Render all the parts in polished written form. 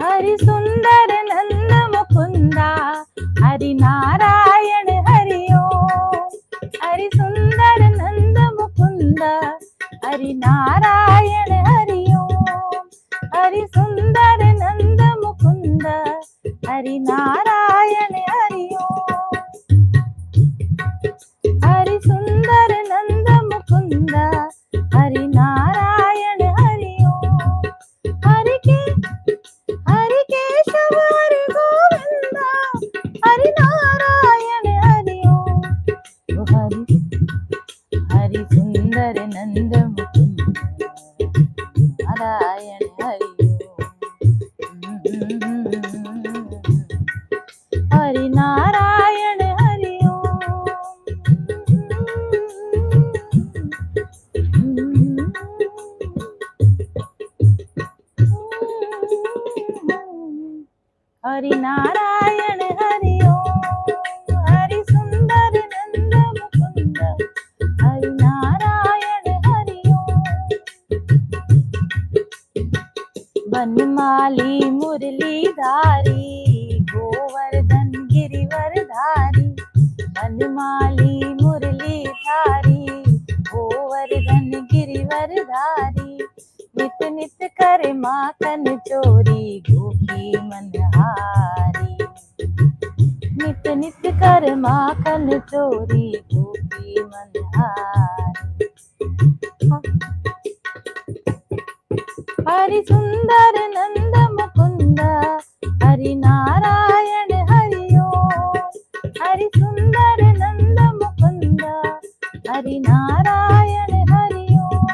हरि सुंदर नंद मुकुंदा, हरि नारायण हरि ओम। हरि सुंदर नंद मुकुंदा, हरि नारायण हरि ओम। हरि सुंदर नंद मुकुंदा, हरि नारायण हरि ओम। हरि सुंदर नंद मुकुंदा, हरि नारायण हरि ओम। हरि केशव हरि गोविंदा, हरि नारायण हरि ओम। हरि सुंदर नंद मुकुंदा, नारायण हरि ओम। हरि नारायण हरि ओम। हरि नारायण हरि ओम। हरि सुंदर नंद मुकुंद, हरि नारायण हरि ओम। बनमाली मुरलीधारी, गोवर्धन गिरिवरधारी। बनमाली मुरलीधारी, गोवर्धन गिरिवरधारी। नित नित कर माखन चोरी, गोपी मनहारी। नित नित कर माखन चोरी, गोपी मनहारी। हरि सुंदर नंद मुकुंद, हरि नारायण हरि ओम। हरि सुंदर नंद मुकुंद, हरि नारायण हरि ओम।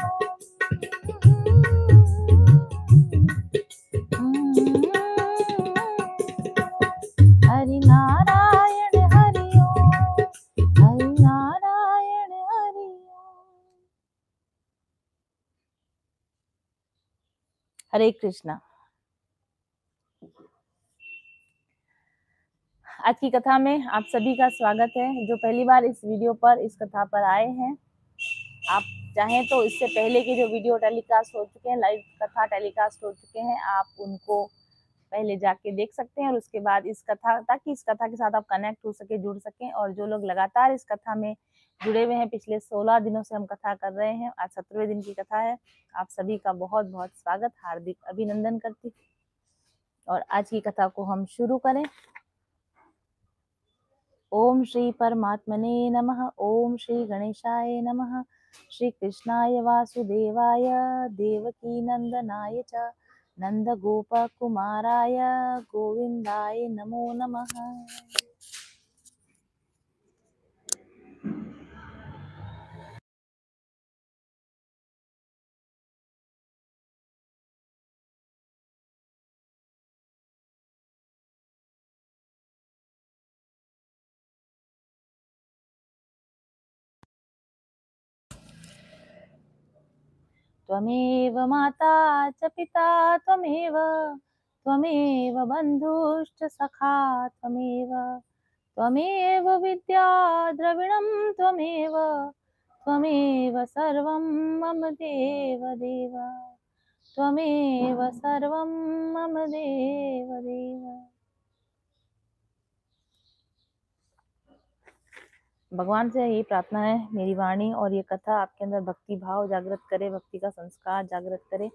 हरि नारायण हरि ओम। हरि नारायण हरि ओम। हरे कृष्णा। आज की कथा में आप सभी का स्वागत है। जो पहली बार इस वीडियो पर, इस कथा पर आए हैं, आप चाहें तो इससे पहले के जो वीडियो टेलीकास्ट हो चुके हैं, लाइव कथा टेलीकास्ट हो चुके हैं, आप उनको पहले जाके देख सकते हैं और उसके बाद इस कथा, ताकि इस कथा के साथ आप कनेक्ट हो सके, जुड़ सकें। और जो लोग लगातार इस कथा में जुड़े हुए हैं, पिछले 16 दिनों से हम कथा कर रहे हैं, आज 17वें दिन की कथा है, आप सभी का बहुत बहुत स्वागत, हार्दिक अभिनंदन करती। और आज की कथा को हम शुरू करें। ओम श्री परमात्मने नमः। ओम श्री गणेशाय नमः। श्री कृष्णाय वासुदेवाय, देवकी नंदनाय च नंद गोप कुमाराय गोविंदाय नमो नमः। त्वमेव माता च पिता त्वमेव, त्वमेव बन्धुश्च सखा त्वमेव, त्वमेव विद्या द्रविणं त्वमेव, त्वमेव सर्वं मम देव देव, त्वमेव सर्वं मम देव देव। भगवान से यही प्रार्थना है, मेरी वाणी और ये कथा आपके अंदर भक्ति भाव जागृत करे, भक्ति का संस्कार जागृत करे,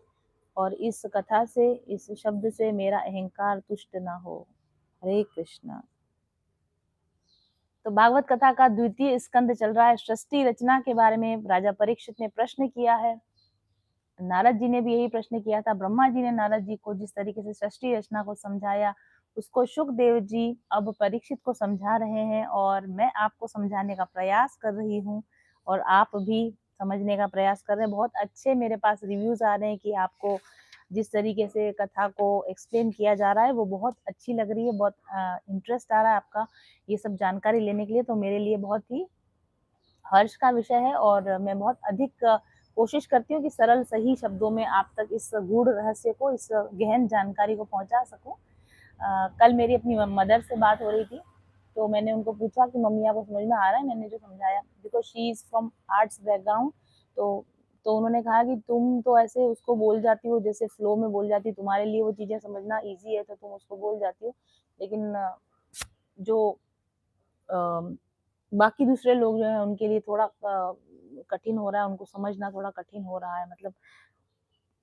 और इस कथा से, इस शब्द से मेरा अहंकार तुष्ट ना हो। हरे कृष्णा। तो भागवत कथा का द्वितीय स्कंद चल रहा है। सृष्टि रचना के बारे में राजा परीक्षित ने प्रश्न किया है। नारद जी ने भी यही प्रश्न किया था। ब्रह्मा जी ने नारद जी को जिस तरीके से सृष्टि रचना को समझाया, उसको शुकदेव जी अब परीक्षित को समझा रहे हैं, और मैं आपको समझाने का प्रयास कर रही हूँ, और आप भी समझने का प्रयास कर रहे हैं। बहुत अच्छे मेरे पास रिव्यूज आ रहे हैं कि आपको जिस तरीके से कथा को एक्सप्लेन किया जा रहा है वो बहुत अच्छी लग रही है, बहुत इंटरेस्ट आ रहा है आपका ये सब जानकारी लेने के लिए। तो मेरे लिए बहुत ही हर्ष का विषय है, और मैं बहुत अधिक कोशिश करती हूँ कि सरल सही शब्दों में आप तक इस गूढ़ रहस्य को, इस गहन जानकारी को पहुंचा सकूं। कल मेरी अपनी मदर से बात हो रही थी, तो मैंने उनको पूछा कि मम्मी आपको समझ में आ रहा है मैंने जो समझाया, because she is from arts background, तो तो उन्होंने कहा कि तुम तो ऐसे उसको बोल जाती हो, जैसे फ्लो में बोल जाती हो, तुम्हारे लिए वो चीज़ें समझना ईज़ी है तो तुम उसको बोल जाती हो। लेकिन जो बाकी दूसरे लोग जो हैं उनके लिए थोड़ा कठिन हो रहा है, उनको समझना थोड़ा कठिन हो रहा है। मतलब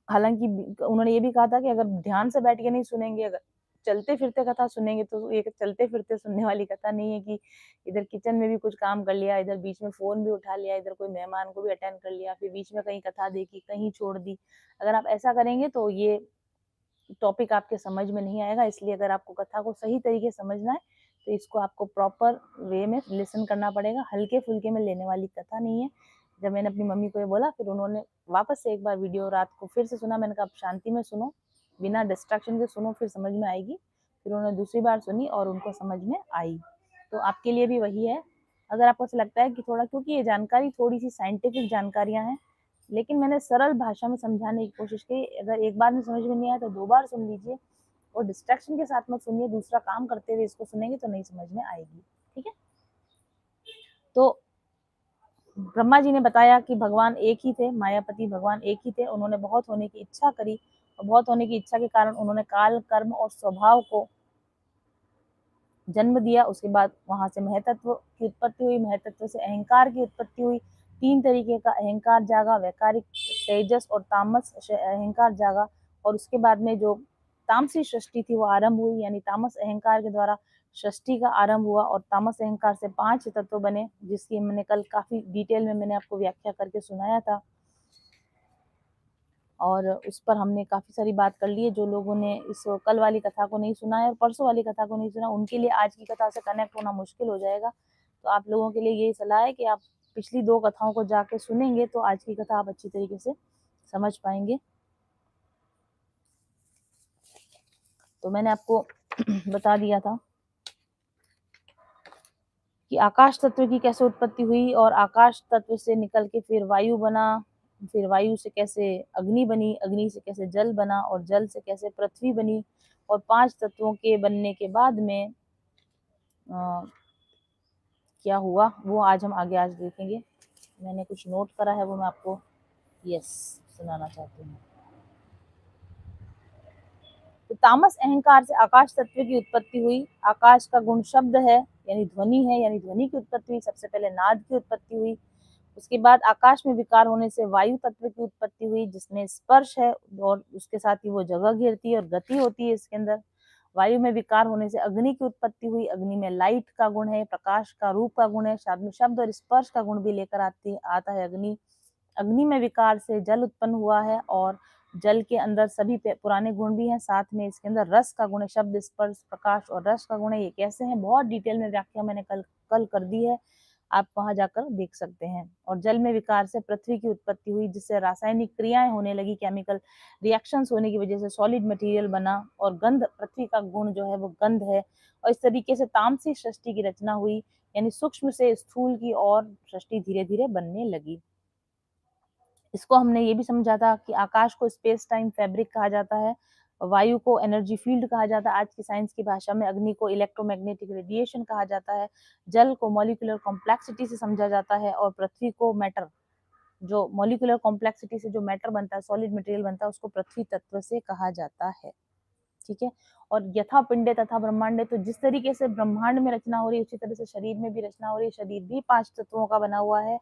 हालाँकि उन्होंने ये भी कहा था कि अगर ध्यान से बैठ के नहीं सुनेंगे, अगर चलते-फिरते कथा सुनेंगे तो ये चलते-फिरते सुनने वाली कथा नहीं है कि इधर किचन में भी कुछ काम कर लिया, इधर बीच में फ़ोन भी उठा लिया, इधर कोई मेहमान को भी अटेंड कर लिया, फिर बीच में कहीं कथा देखी, कहीं छोड़ दी। अगर आप ऐसा करेंगे तो ये टॉपिक आपके समझ में नहीं आएगा, इसलिए अगर आपको कथा को सही तरीके से समझना है, तो इसको आपको प्रॉपर वे में लिसन करना पड़ेगा, हल्के-फुल्के में लेने वाली कथा नहीं है। जब मैंने अपनी मम्मी को ये बोला, फिर उन्होंने वापस से एक बार वीडियो रात को फिर से सुना, मैंने कहा, "आप शांति में सुनो, बिना डिस्ट्रैक्शन के सुनो, फिर समझ में आएगी।" फिर उन्होंने दूसरी बार सुनी और उनको समझ में आई। तो आपके लिए भी वही है, अगर आपको ऐसा लगता है कि थोड़ा, क्योंकि ये जानकारी थोड़ी-सी साइंटिफिक जानकारियाँ हैं, लेकिन मैंने सरल भाषा में समझाने की कोशिश की। अगर एक बार में समझ में नहीं आया तो 2 बार सुन लीजिए और डिस्ट्रैक्शन के साथ मत सुनिए, दूसरा काम करते हुए इसको सुनेंगे तो नहीं समझ में आएगी, ठीक है? तो ब्रह्मा जी ने बताया कि भगवान एक ही थे, मायापति भगवान एक ही थे, उन्होंने बहुत होने की इच्छा करी और बहुत होने की इच्छा के कारण उन्होंने काल, कर्म और स्वभाव को जन्म दिया। उसके बाद वहाँ से महतत्व की उत्पत्ति हुई, महतत्व से अहंकार की उत्पत्ति हुई। 3 तरीके का अहंकार जागा, वैकारिक, तेजस और तामस अहंकार जागा और उसके बाद में जो तामसी सृष्टि थी वो आरंभ हुई, यानी तामस अहंकार के द्वारा सृष्टि का आरंभ हुआ और तामस अहंकार से 5 तत्व बने, जिसकी मैंने कल काफ़ी डिटेल में मैंने आपको व्याख्या करके सुनाया था। और उस पर हमने काफ़ी सारी बात कर ली है। जो लोगों ने इस कल वाली कथा को नहीं सुना है और परसों वाली कथा को नहीं सुना, उनके लिए आज की कथा से कनेक्ट होना मुश्किल हो जाएगा। तो आप लोगों के लिए यही सलाह है कि आप पिछली 2 कथाओं को जाके सुनेंगे तो आज की कथा आप अच्छी तरीके से समझ पाएँगे। तो मैंने आपको बता दिया था कि आकाश तत्व की कैसे उत्पत्ति हुई और आकाश तत्व से निकल के फिर वायु बना, फिर वायु से कैसे अग्नि बनी, अग्नि से कैसे जल बना और जल से कैसे पृथ्वी बनी और 5 तत्वों के बनने के बाद में क्या हुआ वो आज हम आगे आज देखेंगे। मैंने कुछ नोट करा है वो मैं आपको सुनाना चाहती हूँ। तो तामस अहंकार से आकाश तत्व की उत्पत्ति हुई। आकाश का गुण शब्द है, यानी ध्वनि है, यानी ध्वनि की उत्पत्ति हुई। सबसे पहले नाद की उत्पत्ति हुई। उसके बाद आकाश में विकार होने से वायु तत्व की उत्पत्ति हुई, जिसमें स्पर्श है और उसके साथ ही वो जगह घेरती है और गति होती है इसके अंदर। वायु में विकार होने से अग्नि की उत्पत्ति हुई। अग्नि में लाइट का गुण है, प्रकाश का, रूप का गुण है, साथ में शब्द और स्पर्श का गुण भी लेकर आता है अग्नि। अग्नि में विकार से जल उत्पन्न हुआ है और जल के अंदर सभी पुराने गुण भी हैं, साथ में इसके अंदर रस का गुण है, शब्द, स्पर्श, प्रकाश और रस का गुण है। ये कैसे हैं, बहुत डिटेल में व्याख्या मैंने कल कर दी है, आप वहां जाकर देख सकते हैं। और जल में विकार से पृथ्वी की उत्पत्ति हुई, जिससे रासायनिक क्रियाएं होने लगी, केमिकल रिएक्शंस होने की वजह से सॉलिड मटेरियल बना और गंध, पृथ्वी का गुण जो है वो गंध है। और इस तरीके से तामसी सृष्टि की रचना हुई, यानी सूक्ष्म से स्थूल की और सृष्टि धीरे धीरे बनने लगी। इसको हमने ये भी समझा था कि आकाश को स्पेस टाइम फैब्रिक कहा जाता है, वायु को एनर्जी फील्ड कहा जाता है आज की साइंस की भाषा में, अग्नि को इलेक्ट्रोमैग्नेटिक रेडिएशन कहा जाता है, जल को मॉलिक्यूलर कॉम्प्लेक्सिटी से समझा जाता है और पृथ्वी को मैटर, जो मॉलिक्यूलर कॉम्प्लेक्सिटी से जो मैटर बनता है, सॉलिड मटेरियल बनता है, उसको पृथ्वी तत्व से कहा जाता है। ठीक है। और यथा पिंडे तथा ब्रह्मांडे, तो जिस तरीके से ब्रह्मांड में रचना हो रही है उसी तरह से शरीर में भी रचना हो रही है। शरीर भी 5 तत्वों का बना हुआ है।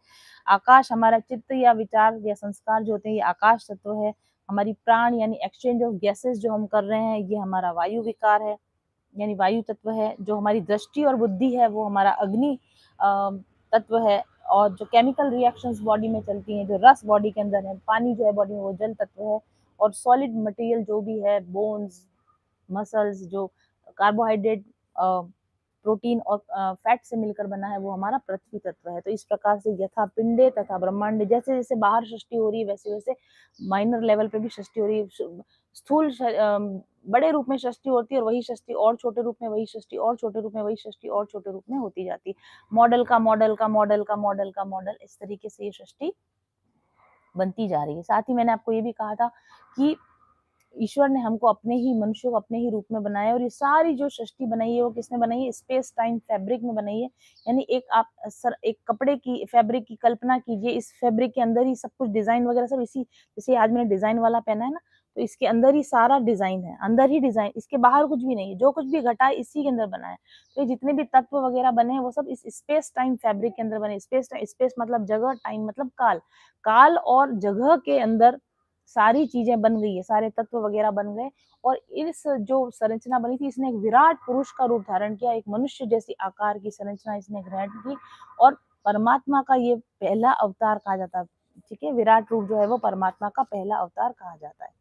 आकाश हमारा चित्त या विचार या संस्कार जो होते हैं ये आकाश तत्व है। हमारी प्राण यानी एक्सचेंज ऑफ गैसेस जो हम कर रहे हैं ये हमारा वायु विकार है, यानी वायु तत्व है। जो हमारी दृष्टि और बुद्धि है वो हमारा अग्नि तत्व है। और जो केमिकल रिएक्शंस बॉडी में चलती हैं, जो रस बॉडी के अंदर है, पानी जो है बॉडी में वो जल तत्व है। और सॉलिड मटेरियल जो भी है, बोन्स, मसल्स, जो कार्बोहाइड्रेट, प्रोटीन और फैट से मिलकर बना है वो हमारा पृथ्वी तत्व है। तो इस प्रकार से यथा पिंडे तथा ब्रह्मांड, जैसे जैसे बाहर सृष्टि हो रही है वैसे वैसे माइनर लेवल पे भी सृष्टि हो रही है। स्थूल बड़े रूप में सृष्टि होती है और वही सृष्टि और छोटे रूप में, वही सृष्टि और छोटे रूप में, वही सृष्टि और छोटे रूप में होती जाती है। मॉडल का मॉडल का मॉडल का मॉडल का मॉडल, इस तरीके से ये सृष्टि बनती जा रही है। साथ ही मैंने आपको ये भी कहा था कि ईश्वर ने हमको अपने ही मनुष्य को अपने ही रूप में बनाया और ये सारी जो सृष्टि बनाई है वो किसने बनाई है? स्पेस टाइम फैब्रिक में बनाई है। यानी एक कपड़े की फैब्रिक की कल्पना कीजिए, इस फैब्रिक के अंदर ही सब कुछ डिजाइन वगैरह सब इसी, जैसे आज मैंने डिजाइन वाला पहना है ना, तो इसके अंदर ही सारा डिजाइन है, अंदर ही डिजाइन, इसके बाहर कुछ भी नहीं है, जो कुछ भी घटा है इसी के अंदर बना है। तो ये जितने भी तत्व वगैरह बने हैं वो सब इस स्पेस टाइम फैब्रिक के अंदर बने। स्पेस मतलब जगह, टाइम मतलब काल, काल और जगह के अंदर सारी चीजें बन गई है, सारे तत्व वगैरह बन गए और इस जो संरचना बनी थी इसने एक विराट पुरुष का रूप धारण किया, एक मनुष्य जैसी आकार की संरचना इसने ग्रहण की और परमात्मा का ये पहला अवतार कहा जाता है। ठीक है, विराट रूप जो है वो परमात्मा का पहला अवतार कहा जाता है।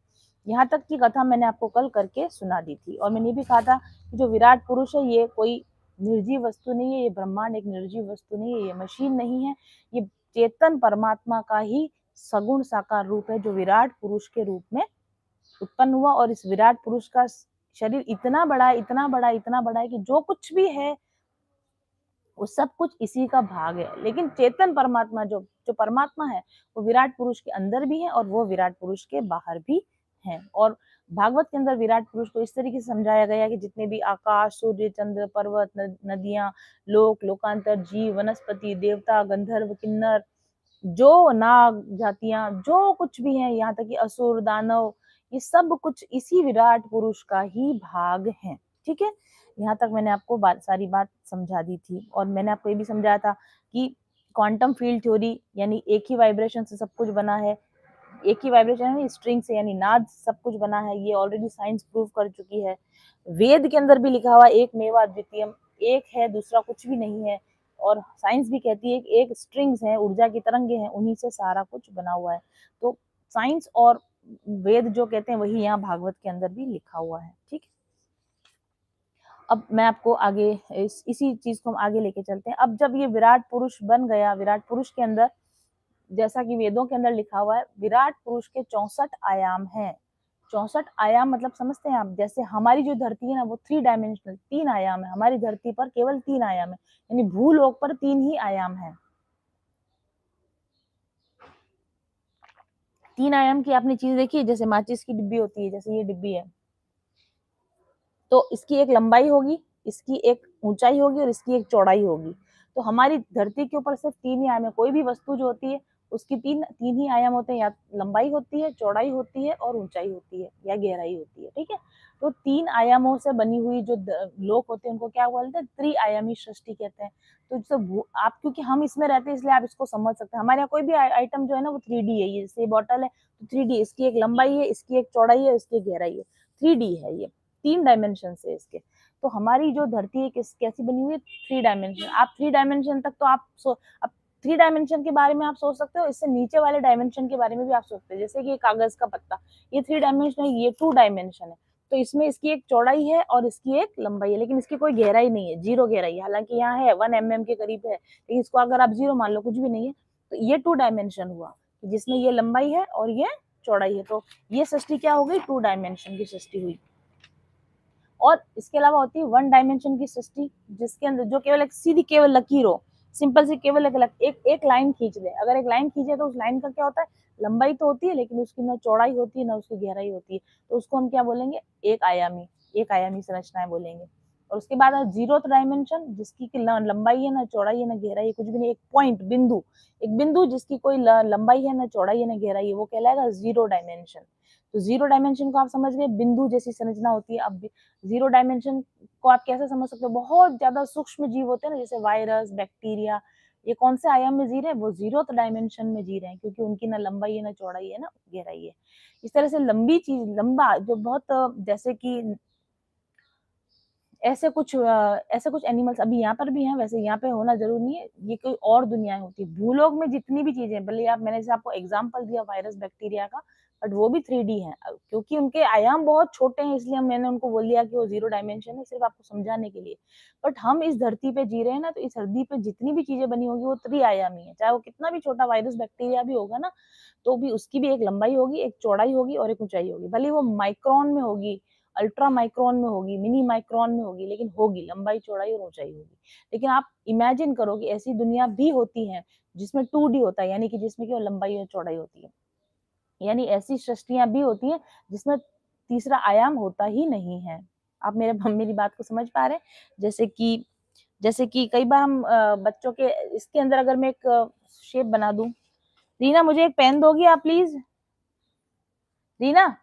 यहाँ तक की कथा मैंने आपको कल करके सुना दी थी और मैंने ये भी कहा था कि जो विराट पुरुष है ये कोई निर्जीव वस्तु नहीं है, ये ब्रह्मांड एक निर्जीव वस्तु नहीं है, ये मशीन नहीं है, ये चेतन परमात्मा का ही सगुण साकार रूप है जो विराट पुरुष के रूप में उत्पन्न हुआ और इस विराट पुरुष का शरीर इतना बड़ा है, इतना बड़ा, इतना बड़ा है कि जो कुछ भी है वो सब कुछ इसी का भाग है। लेकिन चेतन परमात्मा जो जो परमात्मा है वो विराट पुरुष के अंदर भी है और वो विराट पुरुष के बाहर भी है। और भागवत के अंदर विराट पुरुष को इस तरीके से समझाया गया कि जितने भी आकाश, सूर्य, चंद्र, पर्वत, नदियां, लोक, लोकांतर, जीव, वनस्पति, देवता, गंधर्व, किन्नर, जो नाग जातियां, जो कुछ भी है, यहाँ तक कि असुर, दानव, ये सब कुछ इसी विराट पुरुष का ही भाग है। ठीक है, यहाँ तक मैंने आपको सारी बात समझा दी थी और मैंने आपको ये भी समझाया था कि क्वांटम फील्ड थ्योरी यानी एक ही वाइब्रेशन से सब कुछ बना है, एक ही वाइब्रेशन है स्ट्रिंग से यानी नाद सब कुछ बना है, ये ऑलरेडी साइंस प्रूव कर चुकी है। वेद के अंदर भी लिखा हुआ एक मेवा द्वितीयम, एक है दूसरा कुछ भी नहीं है और साइंस भी कहती है कि एक स्ट्रिंग्स है, ऊर्जा की तरंगे हैं, उन्हीं से सारा कुछ बना हुआ है। तो साइंस और वेद जो कहते हैं वही यहाँ भागवत के अंदर भी लिखा हुआ है। ठीक है, अब मैं आपको आगे इसी चीज को हम आगे लेके चलते हैं। अब जब ये विराट पुरुष बन गया, विराट पुरुष के अंदर जैसा कि वेदों के अंदर लिखा हुआ है विराट पुरुष के 64 आयाम हैं। 64 आयाम मतलब समझते हैं आप, जैसे हमारी जो धरती है ना वो 3 डायमेंशनल, 3 आयाम है, हमारी धरती पर केवल 3 आयाम है, यानी भूलोक पर 3 ही आयाम है। 3 आयाम की आपने चीज देखी है, जैसे माचिस की डिब्बी होती है, जैसे ये डिब्बी है तो इसकी एक लंबाई होगी, इसकी एक ऊंचाई होगी और इसकी एक चौड़ाई होगी। तो हमारी धरती के ऊपर सिर्फ 3 ही आयाम है, कोई भी वस्तु जो होती है उसकी तीन ही आयाम होते हैं, या लंबाई होती है, चौड़ाई होती है और ऊंचाई होती है या गहराई होती है। ठीक है, तो 3 आयामों से बनी हुई जो लोक होते हैं उनको क्या बोलते हैं? त्रिआयामी सृष्टि कहते हैं। तो जैसे आप, क्योंकि हम इसमें रहते हैं इसलिए आप इसको समझ सकते हैं। हमारे यहाँ कोई भी आइटम जो है ना वो 3D है, ये जैसे बॉटल है तो 3D, इसकी एक लंबाई है, इसकी एक चौड़ाई है, इसकी गहराई है, 3D है ये, 3 डायमेंशन से इसके। तो हमारी जो धरती है कैसी बनी हुई है? 3 डायमेंशन। आप 3 डायमेंशन तक तो अब 3 डायमेंशन के बारे में आप सोच सकते हो, इससे नीचे वाले डायमेंशन के बारे में भी आप सोचते हो, जैसे कि ये कागज का पत्ता, ये 3 डायमेंशन है, ये 2 डायमेंशन है। तो इसमें इसकी एक चौड़ाई है और इसकी एक लंबाई है, लेकिन इसकी कोई गहराई नहीं है, 0 गहराई है। हालांकि यहाँ है 1 mm के करीब है, लेकिन इसको अगर आप 0 मान लो, कुछ भी नहीं है, तो ये 2 डायमेंशन हुआ, जिसमें ये लंबाई है और ये चौड़ाई है। तो ये सृष्टि क्या हो गई? 2 डायमेंशन की सृष्टि हुई। और इसके अलावा होती है 1 डायमेंशन की सृष्टि, जिसके अंदर जो केवल एक सीधी केवल लकीर हो, सिंपल सी केवल एक लाइन खींच दे। अगर एक लाइन खींचे तो उस लाइन का क्या होता है? लंबाई तो होती है लेकिन उसकी ना चौड़ाई होती है ना उसकी गहराई होती है, तो उसको हम क्या बोलेंगे? एक आयामी संरचनाएं बोलेंगे। और उसके बाद है 0th डायमेंशन, जिसकी ना लंबाई है ना चौड़ाई है ना गहराई है, कुछ भी नहीं, एक पॉइंट, बिंदु, एक बिंदु जिसकी कोई लंबाई है ना चौड़ाई है ना गहराई है, वो कहलाएगा 0 डायमेंशन। तो 0 डायमेंशन को आप समझ गए, बिंदु जैसी संरचना होती है। अब 0 डायमेंशन को आप कैसे समझ सकते हो? बहुत ज्यादा सूक्ष्म जीव होते हैं ना, जैसे वायरस, बैक्टीरिया, ये कौन से आयाम में जी रहे हैं? वो 0th डायमेंशन में जी रहे हैं, क्योंकि उनकी ना लंबाई है ना चौड़ाई है ना गहराई है। इस तरह से लंबी चीज, लंबा जो बहुत जैसे कि ऐसे कुछ एनिमल्स अभी यहाँ पर भी हैं, वैसे यहाँ पे होना जरूरी नहीं है, ये कोई और दुनियाएं होती है। भूलोक में जितनी भी चीजें, भले आप, मैंने जैसे आपको एग्जांपल दिया वायरस, बैक्टीरिया का, बट वो भी 3D है, क्योंकि उनके आयाम बहुत छोटे हैं इसलिए मैंने उनको बोल दिया कि वो 0 डायमेंशन है, सिर्फ आपको समझाने के लिए। बट हम इस धरती पे जी रहे हैं ना, तो इस धरती पे जितनी भी चीजें बनी होगी वो त्रिआयामी है, चाहे वो कितना भी छोटा वायरस बैक्टीरिया भी होगा ना, तो भी उसकी भी एक लंबाई होगी, एक चौड़ाई होगी और एक ऊंचाई होगी, भले वो माइक्रोन में होगी, अल्ट्रा माइक्रोन में होगी, मिनी माइक्रोन में होगी, लेकिन होगी, लंबाई चौड़ाई और ऊंचाई होगी। लेकिन आप इमेजिन करो कि ऐसी दुनिया भी होती है जिसमें 2D होता है, यानी कि जिसमें केवल लंबाई और चौड़ाई होती है, यानी ऐसी सृष्टियां भी होती हैं जिसमें तीसरा आयाम होता ही नहीं है। आप मेरी बात को समझ पा रहे हैं? जैसे कि कई बार हम बच्चों के इसके अंदर अगर मैं एक शेप बना दूं, रीना मुझे एक पेन दोगी आप प्लीज? रीना,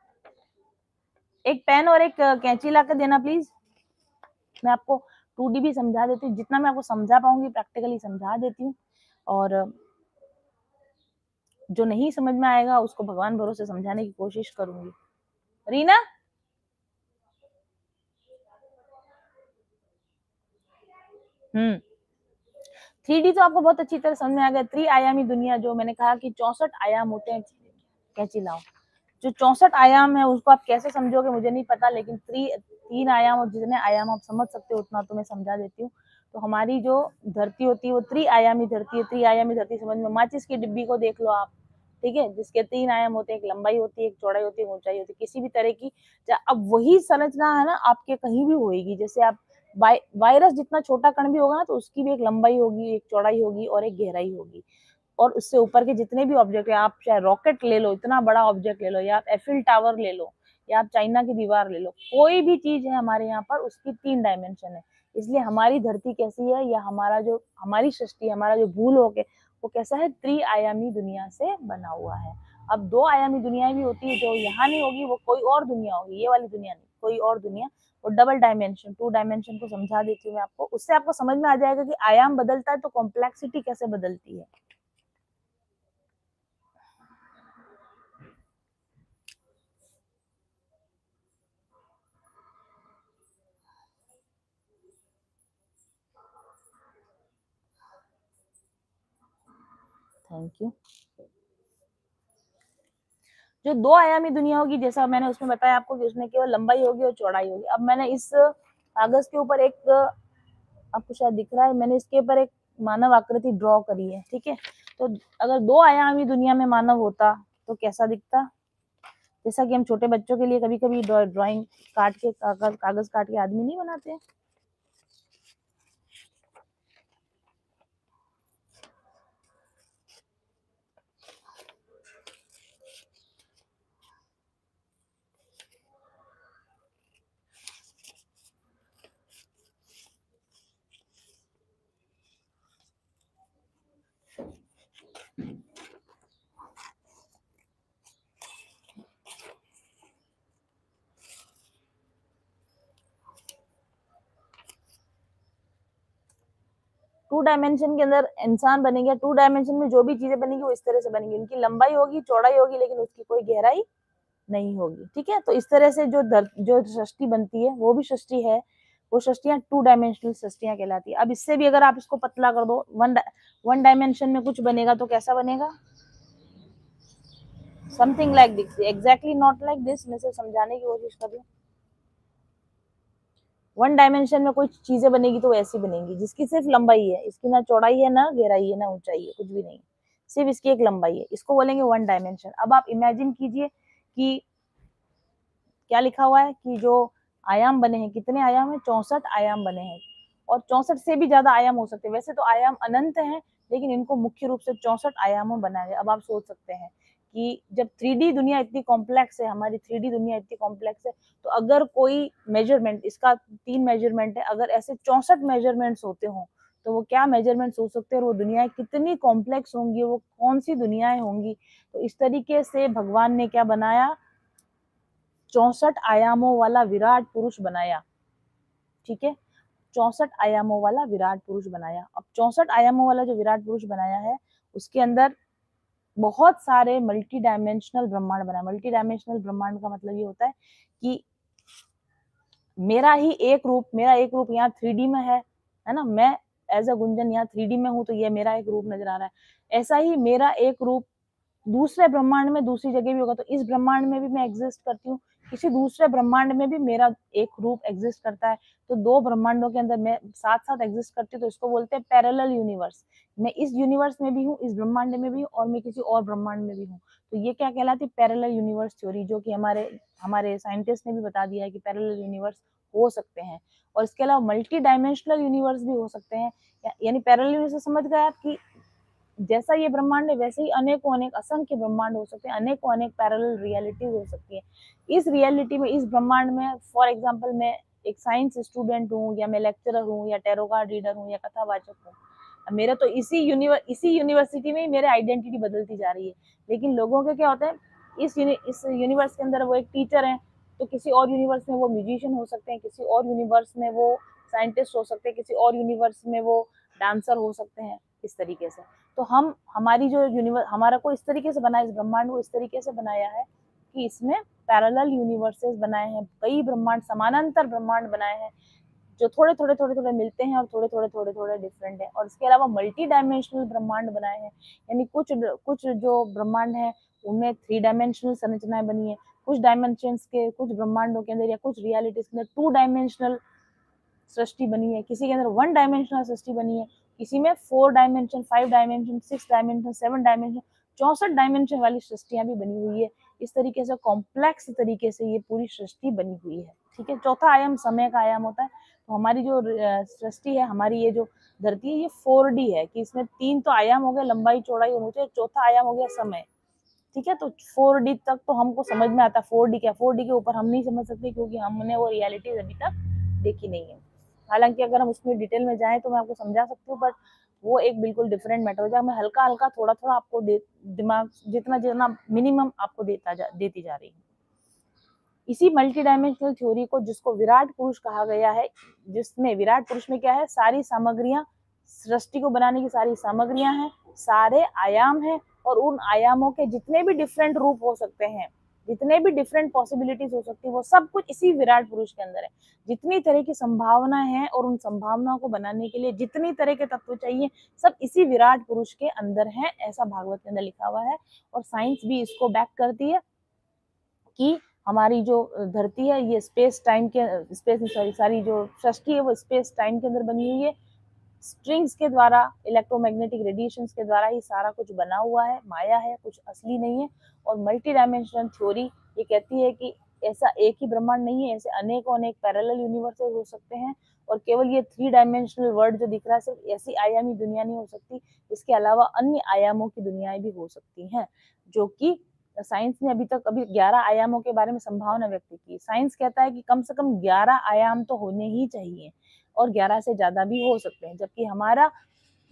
एक पेन और एक कैंची ला कर देना प्लीज। मैं आपको 2D भी समझा देती हूँ, जितना मैं आपको समझा पाऊंगी प्रैक्टिकली समझा देती हूँ, और जो नहीं समझ में आएगा उसको भगवान भरोसे समझाने की कोशिश करूंगी। रीना, हम्म 3D तो आपको बहुत अच्छी तरह समझ में आ गया। त्रिआयामी दुनिया, जो मैंने कहा कि 64 आयाम होते हैं, कैंची लाओ, जो 64 आयाम है उसको आप कैसे समझोगे मुझे नहीं पता, लेकिन 3 आयाम और जितने आयाम आप समझ सकते हो उतना तो मैं समझा देती हूँ। तो हमारी जो धरती होती है वो त्रिआयामी धरती है। त्रिआयामी धरती समझ में, माचिस की डिब्बी को देख लो आप, ठीक है, जिसके 3 आयाम होते हैं, एक लंबाई होती है, एक चौड़ाई होती है, एक ऊंचाई होती है, किसी भी तरह की। अब वही संरचना है ना आपके कहीं भी होगी, जैसे आप वायरस जितना छोटा कण भी होगा ना तो उसकी भी एक लंबाई होगी, एक चौड़ाई होगी और एक गहराई होगी। और उससे ऊपर के जितने भी ऑब्जेक्ट है, आप चाहे रॉकेट ले लो, इतना बड़ा ऑब्जेक्ट ले लो, या आप एफिल टावर ले लो, या आप चाइना की दीवार ले लो, कोई भी चीज है हमारे यहाँ पर उसकी 3 डायमेंशन है। इसलिए हमारी धरती कैसी है, या हमारी सृष्टि, हमारा जो भूलोक है वो कैसा है, त्रिआयामी दुनिया से बना हुआ है। अब 2 आयामी दुनियाएं भी होती है, जो यहाँ नहीं होगी वो कोई और दुनिया होगी, ये वाली दुनिया नहीं, कोई और दुनिया, वो डबल डायमेंशन 2 डायमेंशन को समझा देती हूँ मैं आपको। उससे आपको समझ में आ जाएगा कि आयाम बदलता है तो कॉम्प्लेक्सिटी कैसे बदलती है। Thank you. जो 2 आयामी दुनिया होगी, जैसा मैंने उसमें बताया आपको कि उसमें केवल लंबाई होगी और चौड़ाई होगी। अब मैंने इस कागज के ऊपर एक, आपको शायद दिख रहा है, मैंने इसके ऊपर एक मानव आकृति ड्रॉ करी है, ठीक है। तो अगर 2 आयामी दुनिया में मानव होता तो कैसा दिखता? जैसा कि हम छोटे बच्चों के लिए कभी कभी ड्राइंग काट के, कागज काट के आदमी नहीं बनाते हैं। 2 डायमेंशन के अंदर इंसान बनेगा, 2 डायमेंशन में जो भी चीजें बनेगी वो इस तरह से बनेगी, उनकी लंबाई होगी, चौड़ाई होगी, लेकिन उसकी कोई गहराई नहीं होगी, ठीक है। तो इस तरह से जो सृष्टि बनती है वो भी सृष्टि है, वो सृष्टियां 2 डायमेंशनल सृष्टियां कहलाती है। अब इससे भी अगर आप इसको पतला कर दो, वन डायमेंशन में कुछ बनेगा तो कैसा बनेगा? Something like this, exactly not like this, मैं सिर्फ समझाने की कोशिश कर रही हूँ। 1 डायमेंशन में कोई चीजें बनेगी तो ऐसी बनेगी, जिसकी सिर्फ लंबाई है, इसकी ना चौड़ाई है, ना गहराई है, ना ऊंचाई है, कुछ भी नहीं, सिर्फ इसकी एक लंबाई है, इसको बोलेंगे 1 डायमेंशन। अब आप इमेजिन कीजिए कि क्या लिखा हुआ है कि जो आयाम बने हैं, कितने आयाम है? 64 आयाम बने हैं, और 64 से भी ज्यादा आयाम हो सकते हैं। वैसे तो आयाम अनंत हैं, लेकिन इनको मुख्य रूप से 64 आयामों बनाया गया। अब आप सोच सकते हैं कि जब 3D दुनिया इतनी कॉम्प्लेक्स है, हमारी 3D दुनिया इतनी कॉम्प्लेक्स है, तो अगर कोई मेजरमेंट, इसका 3 मेजरमेंट है, अगर ऐसे 64 मेजरमेंट्स होते हों तो वो क्या मेजरमेंट्स हो सकते हैं, और वो दुनियाएं कितनी कॉम्प्लेक्स होंगी, वो कौन सी दुनियाएं होंगी। तो इस तरीके से भगवान ने क्या बनाया? 64 आयामों वाला विराट पुरुष बनाया, ठीक है। 64 आयामों वाला विराट पुरुष बनाया। अब 64 आयामों वाला जो विराट पुरुष बनाया है, उसके अंदर बहुत सारे मल्टी डायमेंशनल ब्रह्मांड बनाए। मल्टी डायमेंशनल ब्रह्मांड का मतलब ये होता है कि मेरा एक रूप यहाँ 3D में है ना, मैं एज अ गुंजन यहाँ 3D में हूँ, तो ये मेरा एक रूप नजर आ रहा है। ऐसा ही मेरा एक रूप दूसरे ब्रह्मांड में दूसरी जगह भी होगा, तो इस ब्रह्मांड में भी मैं एग्जिस्ट करती हूँ, किसी दूसरे ब्रह्मांड में भी मेरा एक रूप एग्जिस्ट करता है। तो 2 ब्रह्मांडों के अंदर मैं साथ साथ एग्जिस्ट करती हूँ, तो इसको बोलते हैं पैरेलल यूनिवर्स। मैं इस यूनिवर्स में भी हूँ, इस ब्रह्मांड में भी हूँ, और मैं किसी और ब्रह्मांड में भी हूँ। तो ये क्या कहलाती है? पैरेलल यूनिवर्स थ्योरी, जो कि हमारे हमारे साइंटिस्ट ने भी बता दिया है कि पैरेलल यूनिवर्स हो सकते हैं। और इसके अलावा मल्टी डायमेंशनल यूनिवर्स भी हो सकते हैं। यानी पैरेलल यूनिवर्स समझ गए आप कि जैसा ये ब्रह्मांड है वैसे ही अनेकों अनेक असंख्य ब्रह्मांड हो सकते हैं, अनेकों अनेक पैरेलल रियलिटीज हो सकती है। इस रियलिटी में, इस ब्रह्मांड में, फॉर एग्जाम्पल मैं एक साइंस स्टूडेंट हूँ, या मैं लेक्चरर हूँ, या टैरो कार्ड रीडर हूँ, या कथावाचक हूँ, मेरा तो इसी यूनिवर्सिटी में ही मेरे आइडेंटिटी बदलती जा रही है। लेकिन लोगों के क्या होता है, इस यूनिवर्स के अंदर वो एक टीचर है, तो किसी और यूनिवर्स में वो म्यूजिशियन हो सकते हैं, किसी और यूनिवर्स में वो साइंटिस्ट हो सकते हैं, किसी और यूनिवर्स में वो डांसर हो सकते हैं, इस तरीके से। तो हम, हमारी जो यूनिवर्स, हमारा को इस तरीके से बना है, इस ब्रह्मांड को इस तरीके से बनाया है कि इसमें पैरेलल यूनिवर्सेस बनाए हैं, कई ब्रह्मांड, समानांतर ब्रह्मांड बनाए हैं, जो थोड़े थोड़े थोड़े थोड़े मिलते हैं और थोड़े थोड़े थोड़े थोड़े डिफरेंट है। और इसके अलावा मल्टी डायमेंशनल ब्रह्मांड बनाए हैं, यानी कुछ कुछ जो ब्रह्मांड है उनमें 3 डायमेंशनल संरचनाएं बनी है, कुछ डायमेंशंस के, कुछ ब्रह्मांडों के अंदर या कुछ रियलिटीज के अंदर 2 डायमेंशनल सृष्टि बनी है, किसी के अंदर 1 डायमेंशनल सृष्टि बनी है, किसी में 4 dimension, 5 dimension, 6 dimension, 7 dimension, 64 dimension वाली सृष्टियां भी बनी हुई है। इस तरीके से कॉम्प्लेक्स तरीके से ये पूरी सृष्टि बनी हुई है। ठीक है, चौथा आयाम समय का आयाम होता है। तो हमारी जो सृष्टि है, हमारी ये जो धरती है, ये 4D है, कि इसमें 3 तो आयाम हो गए, लंबाई, चौड़ाई और ऊंचाई, चौथा आयाम हो गया समय। ठीक है, तो 4D तक तो हमको समझ में आता है। 4D क्या, 4D के ऊपर हम नहीं समझ सकते, क्योंकि हमने वो रियलिटीज अभी तक देखी नहीं है। हालांकि अगर हम उसमें डिटेल में जाएं तो मैं आपको समझा सकती हूँ, बट वो एक बिल्कुल डिफरेंट मैटर हो जाए। मैं हल्का हल्का थोड़ा थोड़ा आपको दिमाग जितना जितना मिनिमम आपको देती जा रही हूँ। इसी मल्टी डायमेंशनल थ्योरी को, जिसको विराट पुरुष कहा गया है, जिसमें विराट पुरुष में क्या है, सारी सामग्रियां, सृष्टि को बनाने की सारी सामग्रियां हैं, सारे आयाम हैं, और उन आयामों के जितने भी डिफरेंट रूप हो सकते हैं, जितने भी डिफरेंट पॉसिबिलिटीज हो सकती है, वो सब कुछ इसी विराट पुरुष के अंदर है। जितनी तरह की संभावनाएं हैं और उन संभावनाओं को बनाने के लिए जितनी तरह के तत्व चाहिए, सब इसी विराट पुरुष के अंदर है, ऐसा भागवत के अंदर लिखा हुआ है। और साइंस भी इसको बैक करती है कि हमारी जो धरती है ये स्पेस टाइम के, स्पेस सॉरी, सारी जो सृष्टि है वो स्पेस टाइम के अंदर बनी हुई है। स्ट्रिंग्स के द्वारा, इलेक्ट्रोमैग्नेटिक रेडिएशंस के द्वारा ही सारा कुछ बना हुआ है, माया है, कुछ असली नहीं है। और मल्टी डायमेंशनल थ्योरी ये कहती है कि ऐसा एक ही ब्रह्मांड नहीं है, ऐसे अनेकों अनेक पैरेलल यूनिवर्सेस हो सकते हैं। और केवल ये 3 डायमेंशनल वर्ल्ड जो दिख रहा है, सिर्फ ऐसी आयामी दुनिया नहीं हो सकती, इसके अलावा अन्य आयामों की दुनियाएं भी हो सकती हैं, जो कि साइंस ने अभी 11 आयामों के बारे में संभावना व्यक्त की। साइंस कहता है कि कम से कम 11 आयाम तो होने ही चाहिए, और 11 से ज्यादा भी हो सकते हैं, जबकि हमारा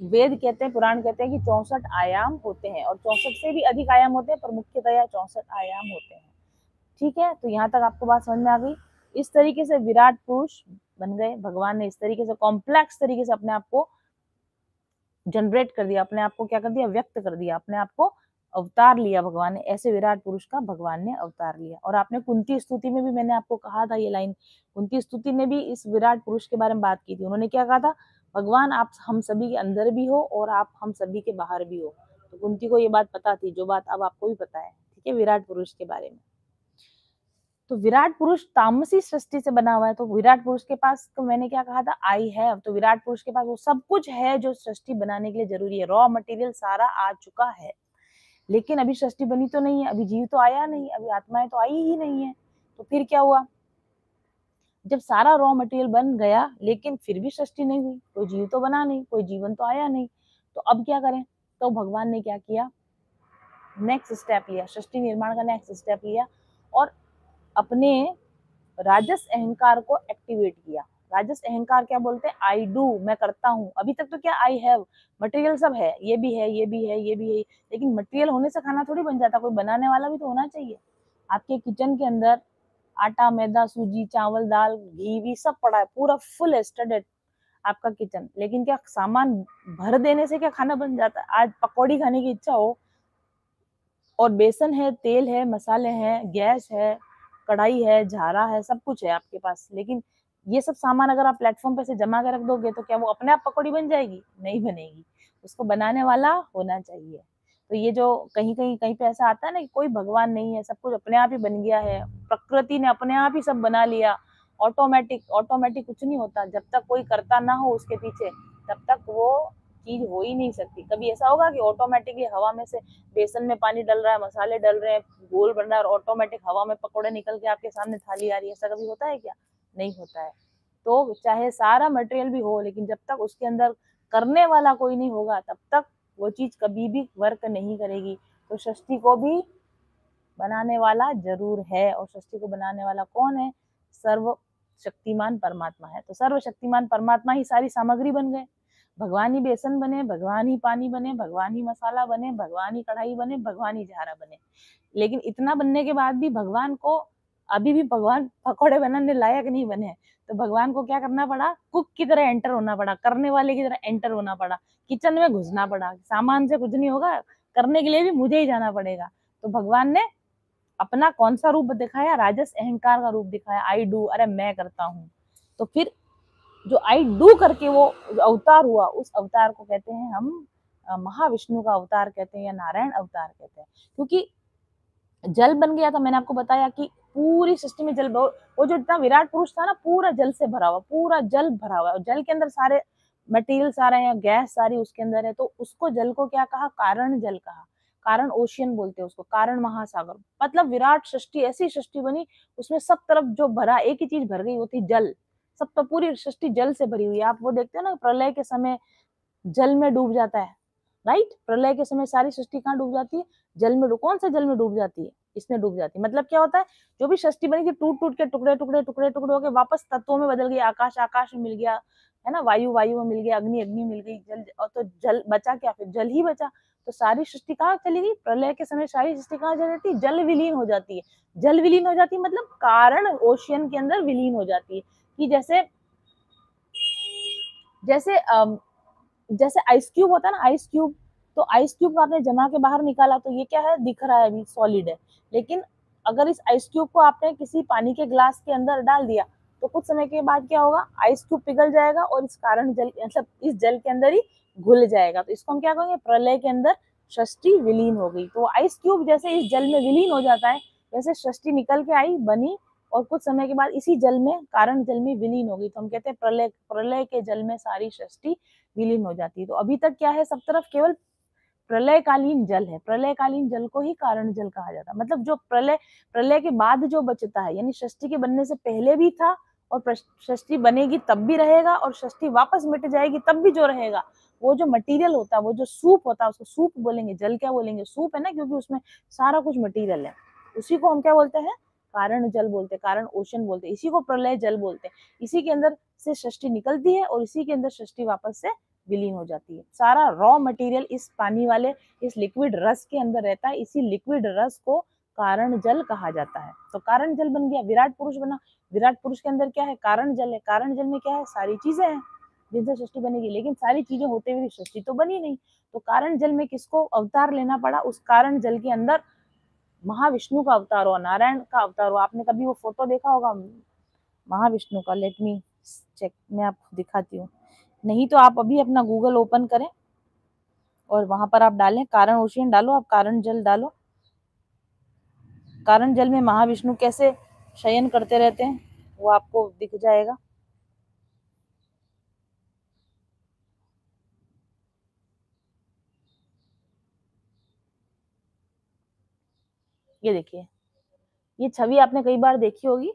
वेद कहते हैं, पुराण कहते हैं कि 64 आयाम होते हैं, और 64 से भी अधिक आयाम होते हैं, पर मुख्यतया 64 आयाम होते हैं। ठीक है, तो यहाँ तक आपको बात समझ में आ गई। इस तरीके से विराट पुरुष बन गए भगवान ने, इस तरीके से कॉम्प्लेक्स तरीके से अपने आप को जनरेट कर दिया, अपने आप को क्या कर दिया, व्यक्त कर दिया, अपने आप को अवतार लिया भगवान ने। ऐसे विराट पुरुष का भगवान ने अवतार लिया। और आपने कुंती स्तुति में भी मैंने आपको कहा था ये लाइन, कुंती स्तुति ने भी इस विराट पुरुष के बारे में बात की थी। उन्होंने क्या कहा था, भगवान आप हम सभी के अंदर भी हो और आप हम सभी के बाहर भी हो। तो कुंती को ये बात पता थी, जो बात अब आपको भी पता है। ठीक है, विराट पुरुष के बारे में। तो विराट पुरुष तामसी सृष्टि से बना हुआ है, तो विराट पुरुष के पास, तो मैंने क्या कहा था, आई हैव, तो विराट पुरुष के पास वो सब कुछ है जो सृष्टि बनाने के लिए जरूरी है। रॉ मटेरियल सारा आ चुका है, लेकिन अभी सृष्टि बनी तो नहीं है, अभी जीव तो आया नहीं, अभी आत्माएं तो आई ही नहीं है। तो फिर क्या हुआ, जब सारा रॉ मटेरियल बन गया लेकिन फिर भी सृष्टि नहीं हुई, कोई जीव तो बना नहीं, कोई जीवन तो आया नहीं, तो अब क्या करें। तो भगवान ने क्या किया, नेक्स्ट स्टेप लिया, सृष्टि निर्माण का नेक्स्ट स्टेप लिया, और अपने राजस अहंकार को एक्टिवेट किया। राजस अहंकार क्या बोलते हैं, आई डू, मैं करता हूँ। अभी तक तो क्या, आई हैव, मटेरियल सब है, ये भी है, ये भी है, ये भी है, लेकिन मटेरियल होने से खाना थोड़ी बन जाता, कोई बनाने वाला भी तो होना चाहिए। आपके किचन के अंदर आटा, मैदा, सूजी, चावल, दाल, घी भी सब पड़ा है, पूरा फुल स्टडेड आपका किचन, लेकिन क्या सामान भर देने से क्या खाना बन जाता है। आज पकौड़ी खाने की इच्छा हो, और बेसन है, तेल है, मसाले हैं, गैस है, कढ़ाई है, झारा है, सब कुछ है आपके पास, लेकिन ये सब सामान अगर आप प्लेटफॉर्म पे से जमा कर रख दोगे तो क्या वो अपने आप पकौड़ी बन जाएगी, नहीं बनेगी, उसको बनाने वाला होना चाहिए। तो ये जो कहीं पे ऐसा आता है ना कि कोई भगवान नहीं है, सब कुछ अपने आप ही बन गया है, प्रकृति ने अपने आप ही सब बना लिया, ऑटोमेटिक कुछ नहीं होता, जब तक कोई करता ना हो उसके पीछे, तब तक वो चीज हो ही नहीं सकती। कभी ऐसा होगा कि ऑटोमेटिकली हवा में से बेसन में पानी डल रहा है, मसाले डल रहे हैं, घोल बन रहा है, और ऑटोमेटिक हवा में पकौड़े निकल के आपके सामने थाली आ रही है, ऐसा कभी होता है क्या, नहीं होता है। तो चाहे सारा मटेरियल भी हो, लेकिन जब तक उसके अंदर करने वाला कोई नहीं होगा, तब तक वो चीज कभी भी वर्क नहीं करेगी। तो सृष्टि को भी बनाने वाला जरूर है, और सृष्टि को बनाने वाला कौन है? सर्व शक्तिमान परमात्मा है। तो सर्वशक्तिमान परमात्मा ही सारी सामग्री बन गए। भगवान ही बेसन बने, भगवान ही पानी बने, भगवान ही मसाला बने, भगवान ही कढ़ाई बने, भगवान ही झारा बने। लेकिन इतना बनने के बाद भी भगवान को अभी भी भगवान पकौड़े बनाने लायक नहीं बने हैं। तो भगवान को क्या करना पड़ा? कुक की तरह एंटर होना पड़ा, करने वाले की तरह एंटर होना पड़ा, किचन में घुसना पड़ा। सामान से कुछ नहीं होगा, करने के लिए भी मुझे ही जाना पड़ेगा। तो भगवान ने अपना कौन सा रूप दिखाया? राजस अहंकार का रूप दिखाया। आई डू, अरे मैं करता हूँ। तो फिर जो आई डू करके वो अवतार हुआ, उस अवतार को कहते हैं हम महाविष्णु का अवतार कहते हैं, या नारायण अवतार कहते हैं। क्योंकि जल बन गया था। मैंने आपको बताया कि पूरी सृष्टि में जल, वो जो इतना विराट पुरुष था ना, पूरा जल से भरा हुआ, पूरा जल भरा हुआ है, और जल के अंदर सारे मटेरियल सारे हैं, गैस सारी उसके अंदर है। तो उसको जल को क्या कहा? कारण जल कहा। कारण ओशियन बोलते हैं उसको, कारण महासागर। मतलब विराट सृष्टि, ऐसी सृष्टि बनी, उसमें सब तरफ जो भरा, एक ही चीज भर गई, वो थी जल। सब तो पूरी सृष्टि जल से भरी हुई है। आप वो देखते हो ना, प्रलय के समय जल में डूब जाता है, राइट? प्रलय के समय सारी सृष्टि कहाँ डूब जाती है? जल में। कौन सा जल में डूब जाती है? इसमें डूब जाती है। मतलब क्या होता है? जो भी सृष्टि बनी थी, टूट टूट के टुकड़े टुकड़े टुकड़े टुकड़े होकर वापस तत्वों में बदल गई। आकाश आकाश में मिल गया, है ना, वायु वायु में मिल गया, अग्नि अग्नि मिल गई, जल, और तो जल बचा क्या? फिर जल ही बचा। तो सारी सृष्टि कहाँ चली गई? प्रलय के समय सारी सृष्टि कहाँ चली जाती है? जल विलीन हो जाती है। जल विलीन हो जाती है मतलब कारण ओशियन के अंदर विलीन हो जाती है। कि जैसे जैसे जैसे आइस क्यूब होता है ना, आइस क्यूब। तो आइस क्यूब को आपने जमा के बाहर निकाला, तो ये क्या है? दिख रहा है, अभी सॉलिड है। लेकिन अगर इस आइस क्यूब को आपने किसी पानी के ग्लास के अंदर डाल दिया, तो कुछ समय के बाद क्या होगा? आइस क्यूब पिघल जाएगा, और इस कारण जल, मतलब इस जल के अंदर ही घुल जाएगा। तो इसको हम क्या कहेंगे? प्रलय के अंदर सृष्टि विलीन हो गई। तो आइस क्यूब जैसे इस जल में विलीन हो जाता है, वैसे सृष्टि निकल के आई, बनी, और कुछ समय के बाद इसी जल में, कारण जल में विलीन हो गई। तो हम कहते हैं प्रलय, प्रलय के जल में सारी सृष्टि विलीन हो जाती है। तो अभी तक क्या है? सब तरफ केवल प्रलयकालीन जल है। प्रलयकालीन जल को ही कारण जल कहा जाता है। मतलब जो प्रलय, प्रलय के बाद जो बचता है, यानी सृष्टि के बनने से पहले भी था, और सृष्टि बनेगी तब भी रहेगा, और सृष्टि वापस मिट जाएगी तब भी जो रहेगा, वो जो मटेरियल होता है, वो जो सूप होता है, उसको सूप बोलेंगे। जल क्या बोलेंगे? सूप है ना, क्योंकि उसमें सारा कुछ मटेरियल है। उसी को हम क्या बोलते हैं? कारण जल बोलते हैं, कारण ओशन बोलते हैं। इसी को प्रलय जल बोलते हैं। इसी के अंदर से सृष्टि निकलती है, और इसी के अंदर सृष्टि वापस से विलीन हो जाती है। सारा रॉ मटेरियल इस पानी वाले, इस लिक्विड रस के अंदर रहता है। इसी लिक्विड रस को कारण जल कहा जाता है। तो कारण जल बन गया, विराट पुरुष बना। विराट पुरुष के अंदर क्या है? कारण जल है। कारण जल में क्या है? सारी चीजें हैं जिनसे सृष्टि बनेगी। लेकिन सारी चीजें होते हुए सृष्टि तो बनी नहीं। तो कारण जल में किसको अवतार लेना पड़ा? उस कारण जल के अंदर महाविष्णु का अवतार हुआ, नारायण का अवतार हुआ। आपने कभी वो फोटो देखा होगा महाविष्णु का? लेट मी चेक, मैं आपको दिखाती हूँ। नहीं तो आप अभी अपना गूगल ओपन करें, और वहां पर आप डालें कारण ओशियन, डालो आप, कारण जल डालो। कारण जल में महाविष्णु कैसे शयन करते रहते हैं, वो आपको दिख जाएगा। ये देखिए, ये छवि आपने कई बार देखी होगी।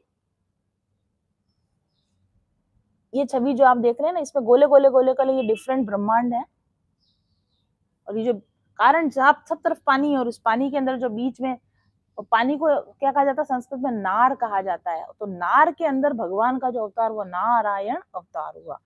ये छवि जो आप देख रहे हैं ना, इसमें गोले गोले गोले गोले ये डिफरेंट ब्रह्मांड है। और ये जो कारण, सब तरफ पानी है, और उस पानी के अंदर जो बीच में, और पानी को क्या कहा जाता है? संस्कृत में नार कहा जाता है। तो नार के अंदर भगवान का जो अवतार हुआ, नारायण अवतार हुआ।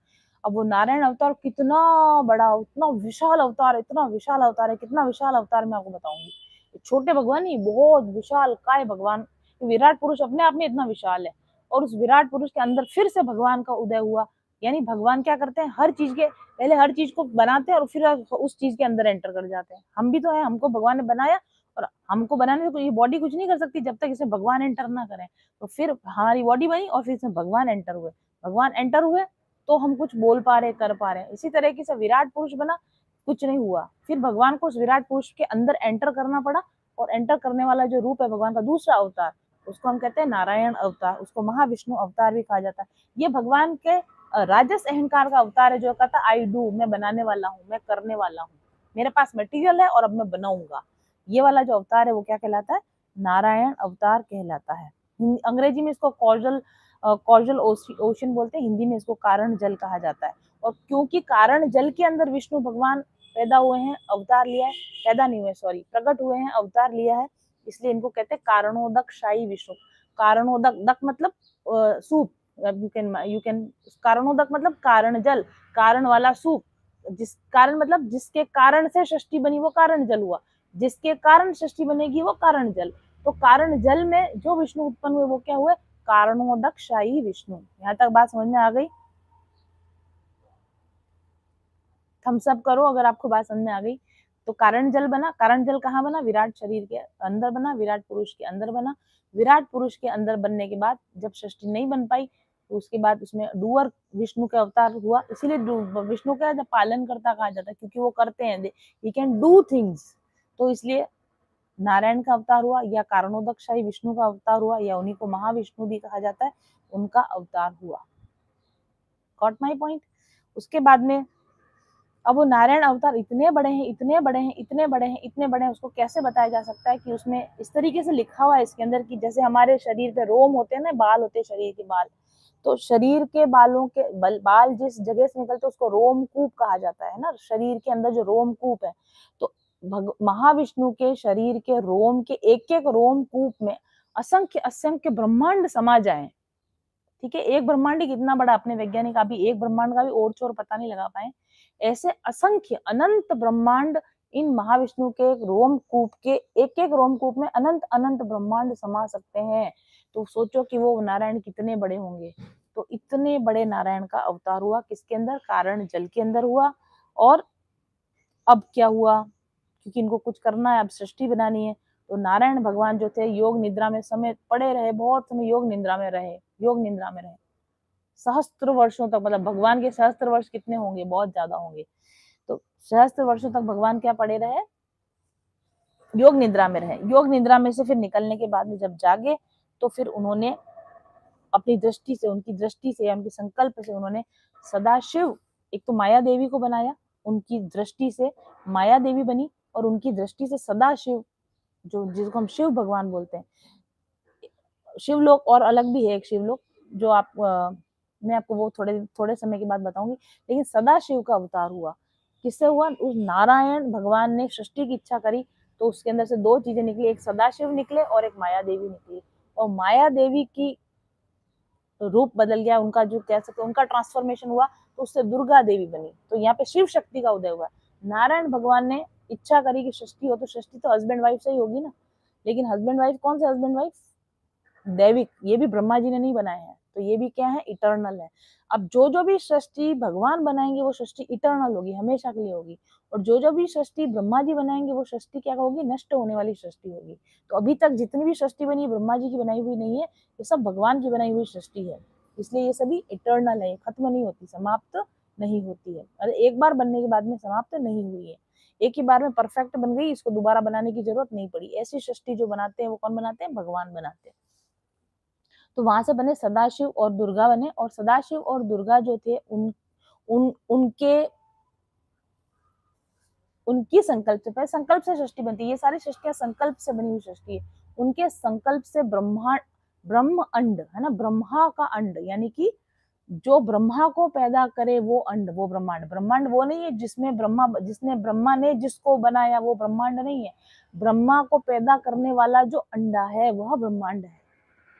अब वो नारायण अवतार कितना बड़ा, उतना विशाल अवतार, इतना विशाल अवतार है। कितना विशाल अवतार मैं आपको बताऊंगी। छोटे भगवान ही, बहुत विशाल काय भगवान। विराट पुरुष अपने आप में इतना विशाल है, और उस विराट पुरुष के अंदर फिर से भगवान का उदय हुआ। यानी भगवान क्या करते हैं? हर चीज के पहले हर चीज को बनाते हैं, और फिर उस चीज के अंदर एंटर कर जाते हैं। हम भी तो है, हमको भगवान ने बनाया, और हमको बनाने से ये बॉडी कुछ नहीं कर सकती जब तक इसमें भगवान एंटर ना करें। तो फिर हमारी बॉडी बनी, और फिर इसमें भगवान एंटर हुए। भगवान एंटर हुए तो हम कुछ बोल पा रहे, कर पा रहे। इसी तरीके से विराट पुरुष बना, कुछ नहीं हुआ। फिर भगवान को उस विराट पुरुष के अंदर एंटर करना पड़ा, और एंटर करने वाला जो रूप है भगवान का दूसरा अवतार, उसको हम कहते हैं नारायण अवतार। उसको महाविष्णु अवतार भी कहा जाता है। ये भगवान के राजस अहंकार का अवतार है, जो कहता है आई डू, मैं बनाने वाला हूँ, मैं करने वाला हूँ, मेरे पास मटेरियल है और अब मैं बनाऊंगा। ये वाला जो अवतार है वो क्या कहलाता है? नारायण अवतार कहलाता है। अंग्रेजी में इसको कॉजल ओशन बोलते हैं, हिंदी में इसको कारण जल कहा जाता है। और क्योंकि कारण जल के अंदर विष्णु भगवान पैदा हुए हैं, अवतार लिया है, पैदा नहीं हुए सॉरी, प्रकट हुए हैं, अवतार लिया है, इसलिए इनको कहते हैं कारणोदक शाही विष्णु। कारणोदक, दक मतलब सूप, यू कैन कारणोदक मतलब कारण जल, कारण वाला सूप, जिस कारण मतलब जिसके कारण से सृष्टि बनी वो कारण जल हुआ, जिसके कारण सृष्टि बनेगी वो कारण जल। तो कारण जल में जो विष्णु उत्पन्न हुए वो क्या हुए, कारणोदक शाही विष्णु। यहाँ तक बात समझ में आ गई? थम्स अप करो अगर आपको बात समझ में आ गई। तो कारण जल बना, कारण जल कहाँ बना, विराट शरीर के अंदर बना, विराट पुरुष के अंदर बना। विराट पुरुष के अंदर बनने के बाद जब सृष्टि नहीं बन पाई तो उसके बाद उसमें डूअर विष्णु का अवतार हुआ, इसीलिए विष्णु का जब पालन करता कहा जाता है, क्योंकि वो करते हैं, ही कैन डू थिंग्स, तो इसलिए नारायण का अवतार हुआ, या कारणोदक शाही विष्णु का अवतार हुआ, या उन्हीं को महाविष्णु भी कहा जाता है, उनका अवतार हुआ। Got my point? उसके बाद में अब वो नारायण अवतार इतने बड़े हैं, इतने बड़े हैं, इतने बड़े हैं, इतने बड़े हैं, उसको कैसे बताया जा सकता है कि उसमें इस तरीके से लिखा हुआ है इसके अंदर कि जैसे हमारे शरीर पे रोम होते हैं ना, बाल होते हैं शरीर के बाल, तो शरीर के बालों के बाल जिस जगह से निकलते उसको रोमकूप कहा जाता है ना, शरीर के अंदर जो रोमकूप है, तो महाविष्णु के शरीर के रोम के एक एक रोमकूप में असंख्य असंख्य ब्रह्मांड समा जाए। ठीक है, एक ब्रह्मांड ही कितना बड़ा, अपने वैज्ञानिक अभी एक ब्रह्मांड का भी ओर छोर पता नहीं लगा पाए, ऐसे असंख्य अनंत ब्रह्मांड इन महाविष्णु के रोमकूप के एक एक रोमकूप में अनंत अनंत ब्रह्मांड समा सकते हैं। तो सोचो कि वो नारायण कितने बड़े होंगे। तो इतने बड़े नारायण का अवतार हुआ किसके अंदर, कारण जल के अंदर हुआ। और अब क्या हुआ, क्योंकि इनको कुछ करना है, अब सृष्टि बनानी है, तो नारायण भगवान जो थे योग निद्रा में समय पड़े रहे, बहुत समय योग निद्रा में रहे, योग निद्रा में रहे सहस्त्र वर्षों तक। मतलब भगवान के सहस्त्र वर्ष कितने होंगे, बहुत ज्यादा होंगे। तो सहस्त्र वर्षों तक भगवान क्या पड़े रहे, योग निद्रा में रहे। योग निद्रा में से फिर निकलने के बाद में जब जागे तो फिर उन्होंने अपनी दृष्टि से, उनकी दृष्टि से या उनके संकल्प से उन्होंने सदाशिव, एक तो माया देवी को बनाया, उनकी दृष्टि से माया देवी बनी, और उनकी दृष्टि से सदाशिव, जो जिसको हम शिव भगवान बोलते हैं, शिवलोक और अलग भी है एक शिवलोक, जो आप मैं आपको वो थोड़े थोड़े समय के बाद बताऊंगी। लेकिन सदाशिव का अवतार हुआ, किससे हुआ, उस नारायण भगवान ने सृष्टि की इच्छा करी तो उसके अंदर से दो चीजें निकली, एक सदाशिव निकले और एक माया देवी निकली। और माया देवी की रूप बदल गया, उनका जो कह सकते उनका ट्रांसफॉर्मेशन हुआ, तो उससे दुर्गा देवी बनी। तो यहाँ पे शिव शक्ति का उदय हुआ। नारायण भगवान ने इच्छा करी कि सृष्टि हो, तो सृष्टि तो हस्बैंड वाइफ से ही होगी ना, लेकिन हस्बैंड वाइफ कौन से हस्बैंड वाइफ, दैविक, ये भी ब्रह्मा जी ने नहीं बनाए हैं, तो ये भी क्या है, इटर्नल है। अब जो जो भी सृष्टि भगवान बनाएंगे वो सृष्टि इटर्नल होगी, हमेशा के लिए होगी। और जो जो भी सृष्टि ब्रह्मा जी बनाएंगे वो सृष्टि क्या होगी, नष्ट होने वाली सृष्टि होगी। तो अभी तक जितनी भी सृष्टि बनी है ब्रह्मा जी की बनाई हुई नहीं है, ये सब भगवान की बनाई हुई सृष्टि है, इसलिए ये सभी इटर्नल है, खत्म नहीं होती, समाप्त नहीं होती है। अरे एक बार बनने के बाद में समाप्त नहीं हुई है, एक ही बार में परफेक्ट बन गई, इसको दोबारा बनाने की जरूरत नहीं पड़ी। ऐसी सृष्टि जो बनाते हैं वो कौन बनाते हैं, भगवान बनाते हैं। तो वहां से बने सदाशिव और दुर्गा बने, और सदाशिव और दुर्गा जो थे उनके उनकी संकल्प से, पहले संकल्प से सृष्टि बनती है, ये सारी सृष्टियां संकल्प से बनी हुई सृष्टि है। उनके संकल्प से ब्रह्म अंड है ना, ब्रह्मा का अंड, यानी कि जो ब्रह्मा को पैदा करे वो अंड, वो ब्रह्मांड। ब्रह्मांड वो नहीं है जिसमें ब्रह्मा ने जिसको बनाया, वो ब्रह्मांड नहीं है। ब्रह्मा को पैदा करने वाला जो अंडा है वह ब्रह्मांड है।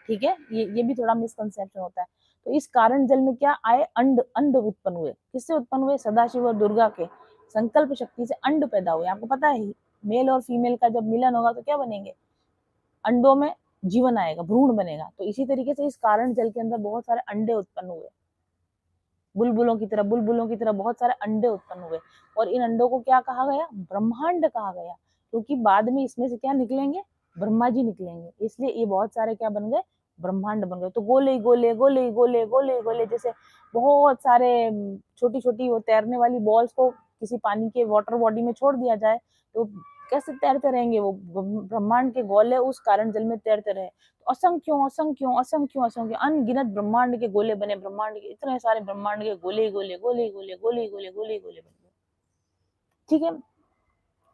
ठीक है, ये भी थोड़ा मिसकंसेप्शन होता है। तो इस कारण जल में क्या आए, अंड, अंड उत्पन्न हुए, किससे उत्पन्न हुए, सदाशिव और दुर्गा के संकल्प शक्ति से अंड पैदा हुए। आपको पता है मेल और फीमेल का जब मिलन होगा तो क्या बनेंगे, अंडों में जीवन आएगा, भ्रूण बनेगा। तो इसी तरीके से इस कारण जल के अंदर बहुत सारे अंडे उत्पन्न हुए, बुलबुलों की तरह बहुत सारे अंडे उत्पन्न हुए। और इन अंडों को क्या कहा गया, ब्रह्मांड कहा गया, क्योंकि बाद में इसमें से क्या निकलेंगे, ब्रह्मा जी निकलेंगे, इसलिए ये बहुत सारे क्या बन गए, ब्रह्मांड बन गए। तो गोले गोले गोले गोले गोले गोले, जैसे बहुत सारे छोटी छोटी वो तैरने वाली बॉल्स को किसी पानी के वाटर बॉडी में छोड़ दिया जाए तो कैसे तैरते रहेंगे, वो ब्रह्मांड के गोले उस कारण जल में तैरते रहे। तो असंख्यों असंख्यों असंख्यों असंख्य अनगिनत ब्रह्मांड के गोले बने, ब्रह्मांड के इतने सारे ब्रह्मांड के गोले गोले गोले गोले गोले गोले गोले गोले बन गए। ठीक है,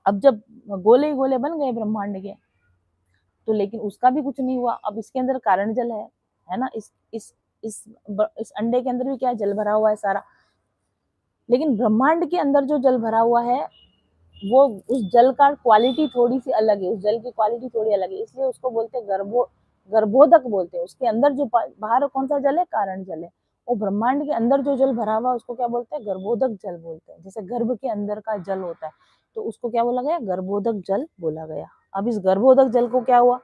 अब जब गोले गोले बन गए ब्रह्मांड के, तो लेकिन उसका भी कुछ नहीं हुआ। अब इसके अंदर कारण जल है ना, इस अंडे के अंदर भी क्या जल भरा हुआ है सारा। लेकिन ब्रह्मांड के अंदर जो जल भरा हुआ है वो उस जल का क्वालिटी थोड़ी सी अलग है, उस जल की क्वालिटी थोड़ी अलग है, इसलिए उसको बोलते हैं गर्भोदक बोलते हैं। उसके अंदर जो बाहर कौन सा जल है, कारण जल है। और ब्रह्मांड के अंदर जो जल भरा हुआ उसको क्या बोलते हैं, गर्भोदक जल बोलते हैं। जैसे गर्भ के अंदर का जल होता है तो उसको क्या बोला गया, गर्भोदक जल बोला गया। अब इस गर्भोदक जल को क्या हुआ,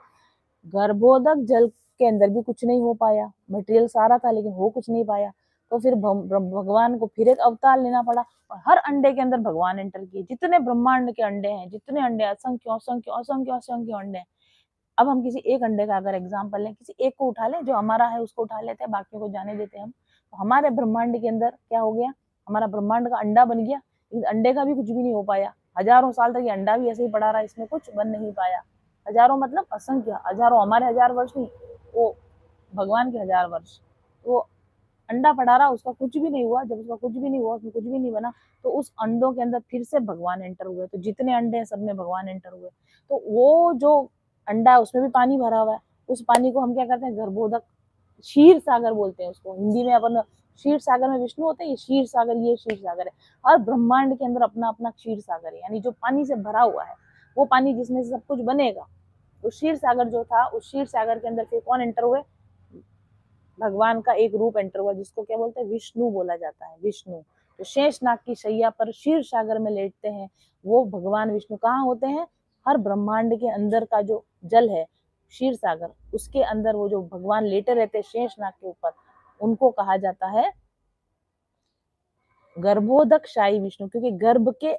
गर्भोदक जल के अंदर भी कुछ नहीं हो पाया, मटेरियल सारा था लेकिन हो कुछ नहीं पाया, तो फिर भगवान को फिर एक अवतार लेना पड़ा। और हर अंडे के अंदर भगवान एंटर किए, जितने ब्रह्मांड के अंडे हैं, जितने अंडे, असंख्य असंख्य असंख्य असंख्य अंडे हैं। अब हम किसी एक अंडे का अगर एग्जाम्पल लें, किसी एक को उठा लें, जो हमारा है उसको उठा लेते हैं, बाकियों को जाने देते हैं हम। तो हमारे ब्रह्मांड के अंदर क्या हो गया, हमारा ब्रह्मांड का अंडा बन गया, इस अंडे का भी कुछ भी नहीं हो पाया। हजारों साल तक ये अंडा भी ऐसे ही पड़ा रहा, इसमें कुछ बन नहीं पाया। हजारों मतलब असंख्य, हजारों हमारे 1000 वर्ष नहीं, वो भगवान के 1000 वर्ष। वो अंडा पड़ा रहा, उसका कुछ भी नहीं हुआ। जब उसका कुछ भी नहीं हुआ, उसमें कुछ भी नहीं बना, तो उस अंडों के अंदर फिर से भगवान एंटर हुए। तो जितने अंडे हैं सब में भगवान एंटर हुए। तो वो जो अंडा है उसमें भी पानी भरा हुआ है, उस पानी को हम क्या करते हैं, गर्भोदक, क्षीर सागर बोलते हैं उसको। हिंदी में अपन क्षीर सागर में विष्णु होते हैं, ये क्षीर सागर, ये क्षीर सागर है। और ब्रह्मांड के अंदर अपना अपना क्षीर सागर है, यानी जो पानी से भरा हुआ है, वो पानी जिसमें से सब कुछ बनेगा। तो क्षीर सागर जो था, उस क्षीर सागर के अंदर फिर कौन एंटर हुए, भगवान का एक रूप एंटर हुआ, जिसको क्या बोलते हैं, विष्णु बोला जाता है। विष्णु तो शेषनाग की शैया पर क्षीर सागर में लेटते हैं, वो भगवान विष्णु कहाँ होते हैं, हर ब्रह्मांड के अंदर का जो जल है क्षीर सागर, उसके अंदर वो जो भगवान लेटे रहते हैं शेषनाग के ऊपर, उनको कहा जाता है गर्भोदक शाही विष्णु। क्योंकि गर्भ के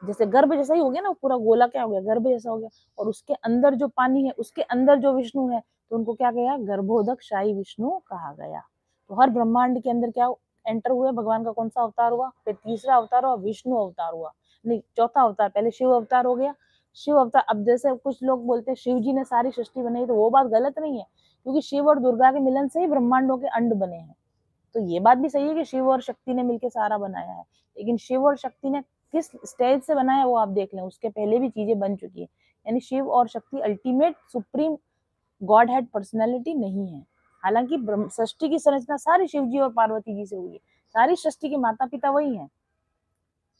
जैसे, गर्भ जैसा ही हो गया ना, पूरा गोला क्या हो गया, गर्भ जैसा हो गया, और उसके अंदर जो पानी है, उसके अंदर जो विष्णु है, तो उनको क्या गया, गर्भोदक शाही विष्णु कहा गया। तो हर ब्रह्मांड के अंदर क्या एंटर हुए, भगवान का कौन सा अवतार हुआ, फिर तीसरा अवतार हुआ, विष्णु अवतार हुआ, नहीं चौथा अवतार, पहले शिव अवतार हो गया। शिव अवतार, अब जैसे कुछ लोग बोलते हैं शिव जी ने सारी सृष्टि बनाई, तो वो बात गलत नहीं है, क्योंकि शिव और दुर्गा के मिलन से ही ब्रह्मांडों के अंड बने हैं। तो ये बात भी सही है कि शिव और शक्ति ने मिलकर सारा बनाया है, लेकिन शिव और शक्ति ने किस स्टेज से बनाया वो आप देख लें, उसके पहले भी चीजें बन चुकी है। यानी शिव और शक्ति ultimate supreme God head personality नहीं है। हालांकि सृष्टि की संरचना सारी शिव जी और पार्वती जी से हुई है, सारी सृष्टि के माता पिता वही हैं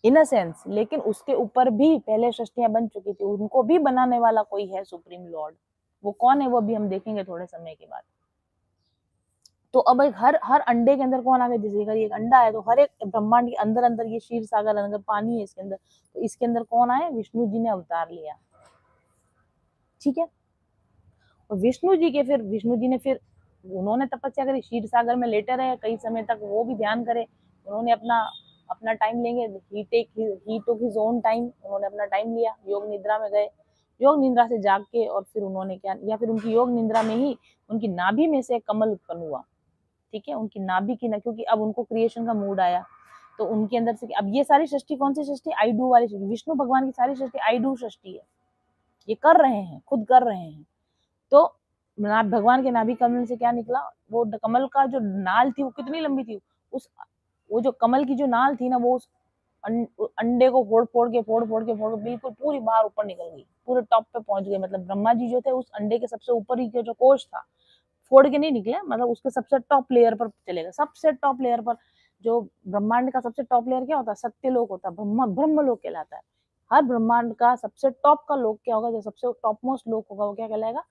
इन अ सेंस, लेकिन उसके ऊपर भी पहले सृष्टियां बन चुकी थी, उनको भी बनाने वाला कोई है सुप्रीम लॉर्ड। वो कौन है वो भी हम देखेंगे थोड़े समय के बाद। तो अब एक हर हर अंडे के अंदर कौन आ गया, जैसे अगर एक अंडा है तो हर एक ब्रह्मांड के अंदर अंदर ये क्षीर सागर अंदर पानी है इसके अंदर, तो इसके अंदर कौन आए, विष्णु जी ने अवतार लिया। ठीक है। और विष्णु जी ने फिर उन्होंने तपस्या करी, क्षीर सागर में लेटे रहे कई समय तक, वो भी ध्यान करे। उन्होंने अपना अपना टाइम लेंगे, ही टुक हिज ओन टाइम, उन्होंने अपना टाइम लिया, योग निद्रा में गए, योग निद्रा से जाग के, और फिर उन्होंने क्या, या फिर उनकी योग निद्रा में ही उनकी नाभि में से एक कमल उत्पन्न हुआ। ठीक है, उनकी नाभि की ना, क्योंकि अब उनको क्रिएशन का मूड आया, तो उनके अंदर से अब ये सारी सृष्टि कौन सी सृष्टि, आई डू वाली सृष्टि, विष्णु भगवान की सारी सृष्टि आई डू सृष्टि है, ये कर रहे हैं, खुद कर रहे हैं। तो भगवान के नाभि कमल से क्या निकला, वो कमल का जो नाल थी वो कितनी लंबी थी, उस वो जो कमल की जो नाल थी ना, वो उस अंडे को फोड़ फोड़ के बिल्कुल पूरी बाहर ऊपर निकल गई, पूरे टॉप पे पहुंच गए। मतलब ब्रह्मा जी जो थे उस अंडे के सबसे ऊपर ही के जो कोश था, फोड़ के नहीं निकले, मतलब उसके सबसे टॉप लेयर पर चलेगा, सबसे टॉप लेयर पर। जो ब्रह्मांड का सबसे टॉप लेयर क्या होता है, सत्यलोक होता है, ब्रह्म लोक कहलाता है। हर ब्रह्मांड का सबसे टॉप का लोक क्या होगा, जो सबसे टॉप मोस्ट लोक होगा, वो क्या कहलाएगा,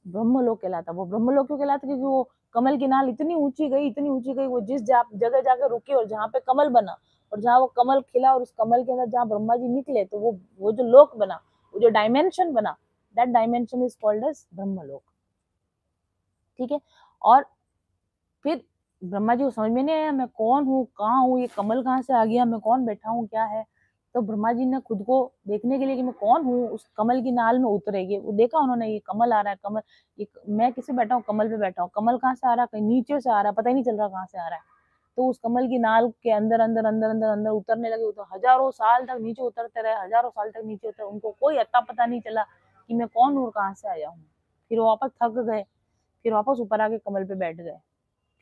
ब्रह्मलोक कहलाता है। वो ब्रह्मलोक क्यों कहलाता है, क्योंकि वो कमल की नाल इतनी ऊंची गई, इतनी ऊंची गई, वो जिस जगह जाकर रुकी और जहाँ पे कमल बना, और जहाँ वो कमल खिला, और उस कमल के अंदर जहाँ ब्रह्मा जी निकले, तो वो जो लोक बना, वो जो डायमेंशन बना, that dimension is called as Brahmalok. ठीक है। और फिर ब्रह्मा जी को समझ में नहीं आया, मैं कौन हूँ, कहाँ हूँ, ये कमल कहाँ से आ गया, मैं कौन बैठा हूँ, क्या है। तो ब्रह्मा जी ने खुद को देखने के लिए कि मैं कौन हूँ, उस कमल की नाल में उतरेगी, वो देखा उन्होंने, ये कमल आ रहा है, कमल, ये मैं किसे बैठा हूँ, कमल पे बैठा हूँ, कमल कहाँ से आ रहा है, कहीं नीचे से आ रहा है, पता ही नहीं चल रहा कहाँ से आ रहा है। तो उस कमल की नाल के अंदर अंदर अंदर अंदर अंदर उतरने लगे, तो हजारों साल तक नीचे उतरते रहे, हजारों साल तक नीचे उतरे, उनको कोई अता पता नहीं चला कि मैं कौन हूँ और कहाँ से आया हूँ। फिर वो वापस थक गए, फिर वापस ऊपर आके कमल पे बैठ गए,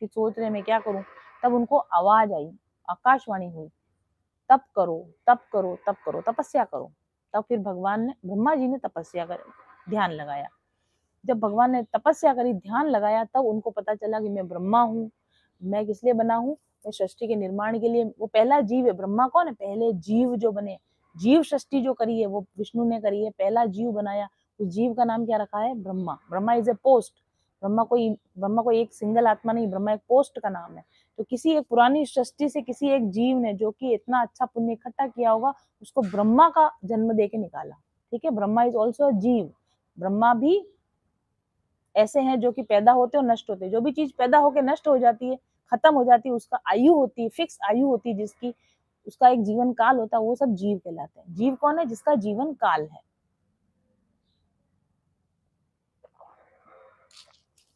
फिर सोच रहे मैं क्या करूं। तब उनको आवाज आई, आकाशवाणी हुई, तप करो, तप करो, तप करो, तपस्या करो। तब फिर ब्रह्मा जी ने तपस्या कर, ध्यान लगाया। जब भगवान ने तपस्या करी, ध्यान लगाया, तब उनको पता चला कि मैं ब्रह्मा हूँ। मैं किस लिए बना हूँ, मैं सृष्टि के निर्माण के लिए। वो पहला जीव है, ब्रह्मा कौन है, पहले जीव जो बने, जीव सृष्टि जो करी है वो विष्णु ने करी है, पहला जीव बनाया, उस जीव का नाम क्या रखा है? Brahma. Brahma is a post. Brahma कोई एक सिंगल आत्मा नहीं, ब्रह्मा एक पोस्ट का नाम है। तो किसी एक पुरानी सृष्टि से किसी एक जीव ने जो कि इतना अच्छा पुण्य इकट्ठा किया होगा, उसको ब्रह्मा का जन्म दे के निकाला। ठीक है, ब्रह्मा इज ऑल्सो जीव। ब्रह्मा भी ऐसे हैं जो कि पैदा होते और नष्ट होते। जो भी चीज पैदा होकर नष्ट हो जाती है, खत्म हो जाती है, उसका आयु होती है, फिक्स आयु होती है जिसकी, उसका एक जीवन काल होता है, वो सब जीव कहलाते हैं। जीव कौन है? जिसका जीवन काल है।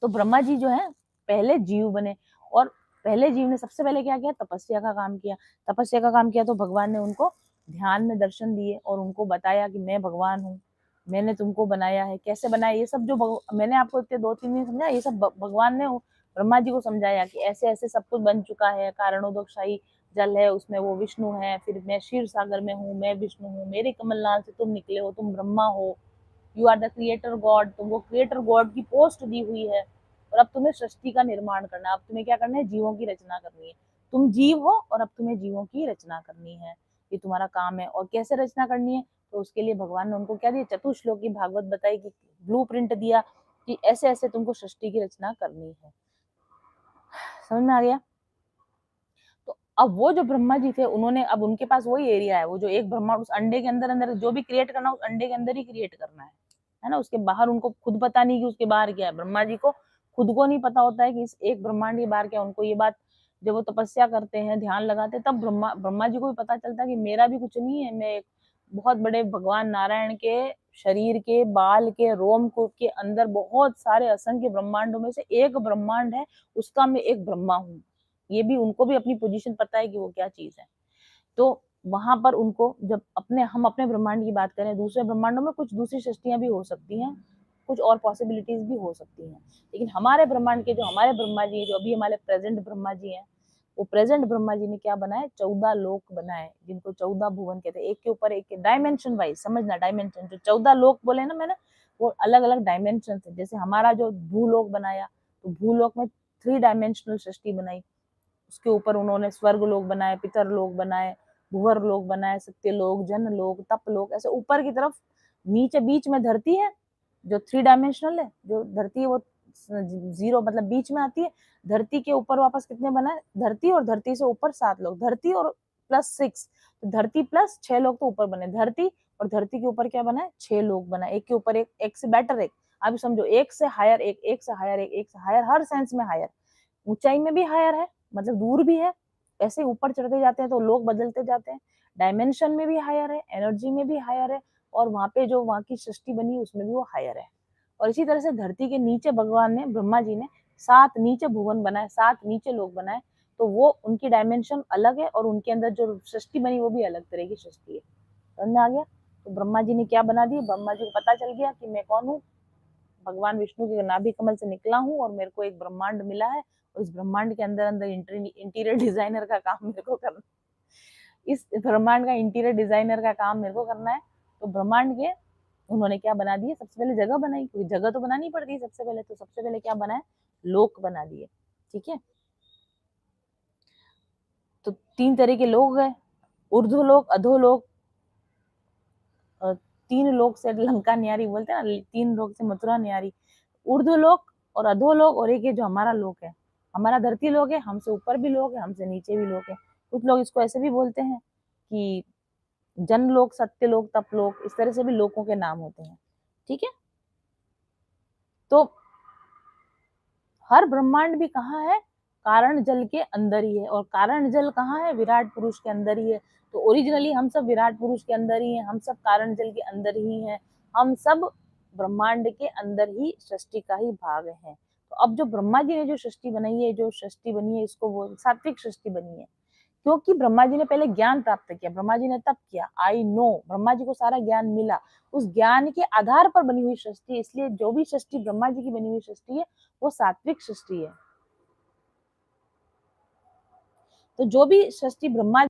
तो ब्रह्मा जी जो है पहले जीव बने, और पहले जीव ने सबसे पहले क्या किया? तपस्या का काम किया। तपस्या का काम किया तो भगवान ने उनको ध्यान में दर्शन दिए और उनको बताया कि मैं भगवान हूँ, मैंने तुमको बनाया है। कैसे बनाया? ये सब जो मैंने आपको इतने 2-3 दिन समझाया, ये सब भगवान ने ब्रह्मा जी को समझाया कि ऐसे ऐसे सब कुछ बन चुका है। कारणोदकशाही जल है, उसमें वो विष्णु है, फिर मैं क्षीर सागर में हूँ, मैं विष्णु हूँ, मेरे कमलनाथ से तुम निकले हो, तुम ब्रह्मा हो, you are the creator god. तुमको क्रिएटर गॉड की पोस्ट दी हुई है, और अब तुम्हें सृष्टि का निर्माण करना है। अब तुम्हें क्या करना है? जीवों की रचना करनी है। तुम जीव हो और अब तुम्हें जीवों की रचना करनी है, ये तुम्हारा काम है। और कैसे रचना करनी है? तो उसके लिए भगवान ने उनको क्या दिया? चतुश्लोकी भागवत बताई, कि ब्लू प्रिंट दिया कि ऐसे ऐसे तुमको सृष्टि की रचना करनी है। समझ में आ गया? तो अब वो जो ब्रह्मा जी थे, उन्होंने, अब उनके पास वही एरिया है, वो जो एक ब्रह्मांड, उस अंडे के अंदर अंदर जो भी क्रिएट करना, उस अंडे के अंदर ही क्रिएट करना है ना। उसके बाहर उनको खुद पता नहीं कि उसके बाहर क्या है। ब्रह्मा जी को खुद को नहीं पता होता है कि इस एक ब्रह्मांड के बाहर क्या। उनको ये बात जब वो तपस्या करते हैं, ध्यान लगाते हैं, तब ब्रह्मा ब्रह्मा जी को भी पता चलता है कि मेरा भी कुछ नहीं है, मैं एक बहुत बड़े भगवान नारायण के शरीर के बाल के रोमकूप के अंदर बहुत सारे असंख्य ब्रह्मांडों में से एक ब्रह्मांड है, उसका मैं एक ब्रह्मा हूँ। ये भी उनको भी अपनी पोजीशन पता है कि वो क्या चीज है। तो वहां पर उनको, जब हम अपने ब्रह्मांड की बात करें, दूसरे ब्रह्मांडों में कुछ दूसरी सृष्टियां भी हो सकती हैं, कुछ और पॉसिबिलिटीज भी हो सकती हैं, लेकिन हमारे ब्रह्मांड के जो हमारे ब्रह्मा जी हैं, जो अभी हमारे प्रेजेंट ब्रह्मा जी हैं, वो प्रेजेंट ब्रह्मा जी ने क्या बनाए? 14 लोक बनाए, जिनको 14 भुवन कहते हैं। एक के ऊपर एक, डायमेंशन वाइज समझना। डायमेंशन जो 14 लोक बोले ना मैंने, वो अलग अलग डायमेंशन है। जैसे हमारा जो भूलोक बनाया, तो भूलोक में 3 डायमेंशनल सृष्टि बनाई। उसके ऊपर उन्होंने स्वर्ग लोक बनाए, पितर लोक बनाए, भूवर लोक बनाए, सत्य लोक, जन लोक, तप लोक, ऐसे ऊपर की तरफ। नीचे बीच में धरती है, जो 3 डायमेंशनल है। जो धरती है वो 0 मतलब बीच में आती है। धरती के ऊपर वापस कितने बनाए? धरती और धरती से ऊपर 7 लोग, धरती और +6, तो धरती प्लस 6 लोग तो ऊपर बने। धरती और धरती के ऊपर क्या बनाए? 6 लोग बनाए, एक के ऊपर एक, एक से बेटर एक। आप समझो, एक से हायर एक, एक से हायर एक, एक से हायर, हर सेंस में हायर। ऊंचाई में भी हायर है, मतलब दूर भी है। ऐसे ऊपर चढ़ते जाते हैं तो लोग बदलते जाते हैं। डायमेंशन में भी हायर है, एनर्जी में भी हायर है, और वहां पे जो वहां की सृष्टि बनी उसमें भी वो हायर है। और इसी तरह से धरती के नीचे भगवान ने, ब्रह्मा जी ने 7 नीचे भुवन बनाए, 7 नीचे लोग बनाए। तो वो उनकी डायमेंशन अलग है, और उनके अंदर जो सृष्टि बनी वो भी अलग तरह की सृष्टि है। समझ में आ गया? तो ब्रह्मा जी ने क्या बना दी? ब्रह्मा जी को पता चल गया कि मैं कौन हूँ, भगवान विष्णु के नाभि कमल से निकला हूँ, और मेरे को एक ब्रह्मांड मिला है, और इस ब्रह्मांड के अंदर अंदर इंटीरियर डिजाइनर का काम मेरे को करना, इस ब्रह्मांड का इंटीरियर डिजाइनर का काम मेरे को करना है। तो ब्रह्मांड के उन्होंने क्या बना दिए? सबसे पहले जगह बनाई, क्योंकि जगह तो बनानी पड़ती है सबसे पहले। तो सबसे पहले क्या बनाए? लोक बना दिए। ठीक है, तो 3 तरह के लोग है, ऊर्ध्वलोक, अधोलोक, 3 लोक से लंका न्यारी बोलते हैं ना, 3 लोक से मथुरा न्यारी। ऊर्ध्वलोक और अधोलोक, और एक ये जो हमारा लोक है, हमारा धरती लोक है, हमसे ऊपर भी लोग है, हमसे नीचे भी लोग है। कुछ लोग इसको ऐसे भी बोलते हैं कि जनलोक, सत्यलोक, तपलोक, इस तरह से भी लोकों के नाम होते हैं। ठीक है, तो हर ब्रह्मांड भी कहाँ है? कारण जल के अंदर ही है। और कारण जल कहाँ है? विराट पुरुष के अंदर ही है। तो ओरिजिनली हम सब विराट पुरुष के अंदर ही हैं, हम सब कारण जल के अंदर ही हैं, हम सब ब्रह्मांड के अंदर ही सृष्टि का ही भाग है। तो अब जो ब्रह्मा जी ने जो सृष्टि बनाई है, जो सृष्टि बनी है, इसको वो सात्विक सृष्टि बनी है। क्योंकि ब्रह्मा जी ने पहले ज्ञान प्राप्त किया, ब्रह्मा जी ने तप किया, आई नो, ब्रह्मा जी को सारा ज्ञान मिला। उस ज्ञान के आधार पर बनी हुई सृष्टि, इसलिए जो भी सृष्टि ब्रह्मा जी की बनी हुई सृष्टि है, वो सात्विक सृष्टि है। तो जो भी सृष्टि ब्रह्मा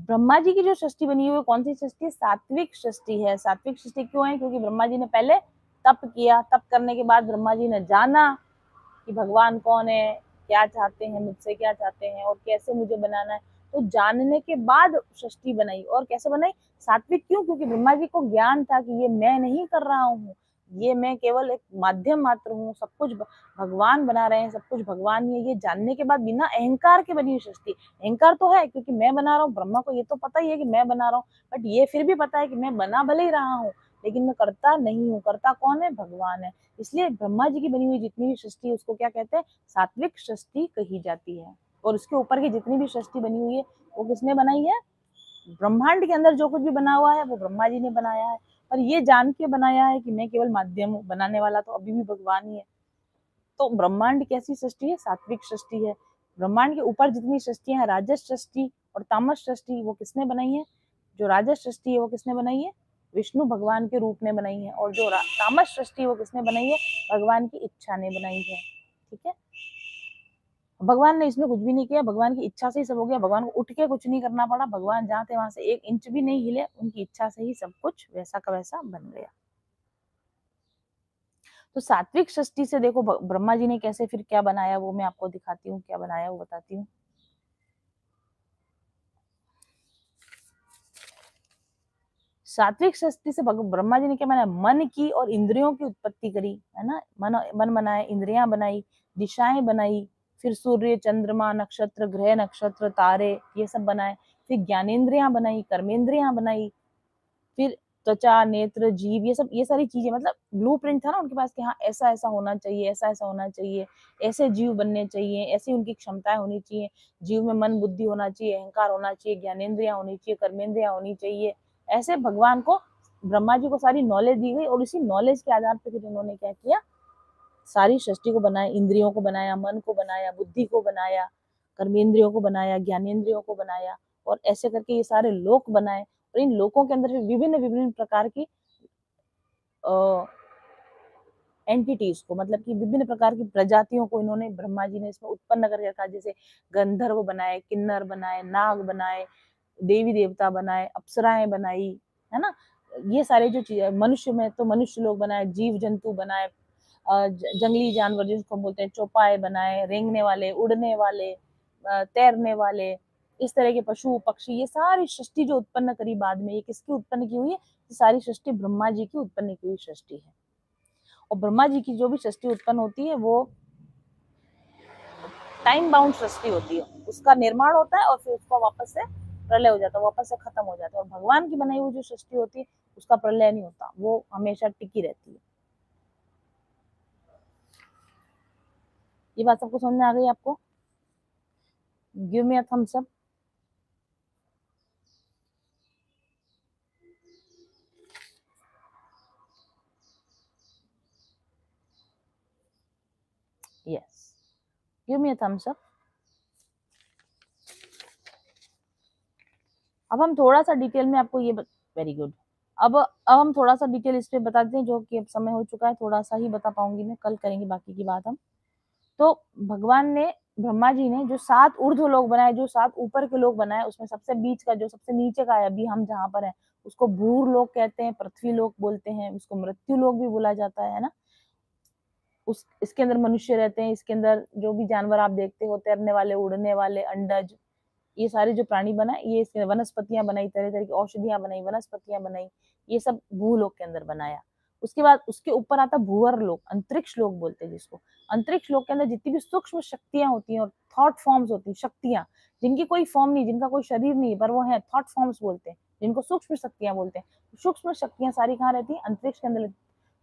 ब्रह्मा जी की जो सृष्टि बनी हुई है कौन सी सृष्टि? सात्विक सृष्टि है। सात्विक सृष्टि क्यों है? क्योंकि ब्रह्मा जी ने पहले तप किया, तप करने के बाद ब्रह्मा जी ने जाना कि भगवान कौन है, क्या चाहते हैं मुझसे, क्या चाहते हैं और कैसे मुझे बनाना है। तो जानने के बाद सृष्टि बनाई। और कैसे बनाई? सात्विक क्यों? क्योंकि ब्रह्मा जी को ज्ञान था कि ये मैं नहीं कर रहा हूँ, ये मैं केवल एक माध्यम मात्र हूँ, सब कुछ भगवान बना रहे हैं, सब कुछ भगवान ही है। ये जानने के बाद बिना अहंकार के बनी हुई सृष्टि। अहंकार तो है क्योंकि मैं बना रहा हूँ, ब्रह्मा को ये तो पता ही है कि मैं बना रहा हूँ, बट ये फिर भी पता है कि मैं बना भले ही रहा हूँ लेकिन मैं करता नहीं हूँ। करता कौन है? भगवान है। इसलिए ब्रह्मा जी की बनी हुई जितनी भी सृष्टि है उसको क्या कहते हैं? सात्विक सृष्टि कही जाती है। और उसके ऊपर की जितनी भी सृष्टि बनी हुई है वो किसने बनाई है? ब्रह्मांड के अंदर जो कुछ भी बना हुआ है वो ब्रह्मा जी ने बनाया है। और ये जान के बनाया है कि मैं केवल माध्यम हूँ, बनाने वाला तो अभी भी भगवान ही है। तो ब्रह्मांड कैसी सृष्टि है? सात्विक सृष्टि है। ब्रह्मांड के ऊपर जितनी सृष्टियां हैं, राजस सृष्टि और तामस सृष्टि, वो किसने बनाई है? जो राजस सृष्टि है वो किसने बनाई है? विष्णु भगवान के रूप में बनाई है। और जो तामस सृष्टि है वो किसने बनाई है? भगवान की इच्छा ने बनाई है। ठीक है, भगवान ने इसमें कुछ भी नहीं किया, भगवान की इच्छा से ही सब हो गया। भगवान को उठ के कुछ नहीं करना पड़ा, भगवान जहाँ थे वहां से 1 इंच भी नहीं हिले, उनकी इच्छा से ही सब कुछ वैसा का वैसा बन गया। तो सात्विक सृष्टि से देखो ब्रह्मा जी ने कैसे फिर क्या बनाया वो मैं आपको दिखाती हूँ, क्या बनाया वो बताती हूँ। सात्विक सृष्टि से ब्रह्मा जी ने क्या बनाया? मन की और इंद्रियों की उत्पत्ति करी, है ना। मन बनाए, इंद्रियां बनाई, दिशाएं बनाई, फिर सूर्य, चंद्रमा, नक्षत्र, ग्रह, नक्षत्र, तारे, ये सब बनाए। फिर ज्ञानेन्द्रियां बनाई, कर्मेंद्रियां बनाई, फिर त्वचा, नेत्र, जीव, ये सारी चीजें, मतलब ब्लूप्रिंट था ना उनके पास कि हाँ ऐसा ऐसा होना चाहिए, ऐसा ऐसा होना चाहिए, ऐसे जीव बनने चाहिए, ऐसी उनकी क्षमताएं होनी चाहिए। जीव में मन बुद्धि होना चाहिए, अहंकार होना चाहिए, ज्ञानेन्द्रियां होनी चाहिए, कर्मेंद्रियां होनी चाहिए। ऐसे भगवान को, ब्रह्मा जी को सारी नॉलेज दी गई और इसी नॉलेज के आधार पर फिर उन्होंने क्या किया? सारी सृष्टि को बनाया, इंद्रियों को बनाया, मन को बनाया, बुद्धि को बनाया, कर्मेंद्रियों को बनाया, ज्ञानेन्द्रियों को बनाया, और ऐसे करके ये सारे लोक बनाए। और इन लोकों के अंदर फिर विभिन्न विभिन्न प्रकार की एंटिटीज को, मतलब कि विभिन्न प्रकार की प्रजातियों को इन्होंने, ब्रह्मा जी ने इसमें उत्पन्न करके रखा। जैसे गंधर्व बनाए, किन्नर बनाए, नाग बनाए, देवी देवता बनाए, अप्सराएं बनाई, है ना। ये सारे जो चीज, मनुष्य में तो मनुष्य लोग बनाए, जीव जंतु बनाए, जंगली जानवर जिसको बोलते हैं चौपाए बनाए, रेंगने वाले, उड़ने वाले, तैरने वाले, इस तरह के पशु पक्षी, ये सारी सृष्टि जो उत्पन्न करी बाद में, ये किसकी उत्पन्न की हुई है? ये सारी सृष्टि ब्रह्मा जी की उत्पन्न की हुई सृष्टि है। और ब्रह्मा जी की जो भी सृष्टि उत्पन्न होती है वो टाइम बाउंड सृष्टि होती है, उसका निर्माण होता है और फिर उसका वापस से प्रलय हो जाता है, वापस से खत्म हो जाता है। और भगवान की बनाई हुई जो सृष्टि होती है उसका प्रलय नहीं होता, वो हमेशा टिकी रहती है। ये बात सबको समझ में आ गई आपको? Give me a thumbs up. Yes, give me a thumbs up. अब हम थोड़ा सा डिटेल में आपको ये वेरी गुड। अब हम थोड़ा सा डिटेल इस पे बताते हैं, जो कि अब समय हो चुका है, थोड़ा सा ही बता पाऊंगी मैं, कल करेंगे बाकी की बात हम। तो भगवान ने, ब्रह्मा जी ने जो 7 ऊर्ध्व लोक बनाए, जो 7 ऊपर के लोक बनाए, उसमें सबसे बीच का, जो सबसे नीचे का है अभी हम जहाँ पर है, उसको भूर लोक कहते हैं, पृथ्वी लोक बोलते हैं, उसको मृत्यु लोक भी बोला जाता है ना। उस इसके अंदर मनुष्य रहते हैं, इसके अंदर जो भी जानवर आप देखते हो, तैरने वाले, उड़ने वाले, अंडज, ये सारे जो प्राणी बनाए, ये इसके वनस्पतियां बनाई, तरह तरह की औषधियां बनाई, वनस्पतियां बनाई, ये सब भूलोक के अंदर बनाया। उसके बाद उसके ऊपर आता भूवर लोक, अंतरिक्ष लोक बोलते हैं जिसको। अंतरिक्ष लोक के अंदर जितनी भी सूक्ष्म शक्तियां होती हैं और थॉट फॉर्म्स होती हैं, शक्तियां जिनकी कोई फॉर्म नहीं, जिनका कोई शरीर नहीं, पर वो है थॉट फॉर्म्स बोलते हैं, जिनको सूक्ष्म शक्तियां बोलते हैं। सूक्ष्म शक्तियां सारी कहाँ रहती हैं? अंतरिक्ष के अंदर।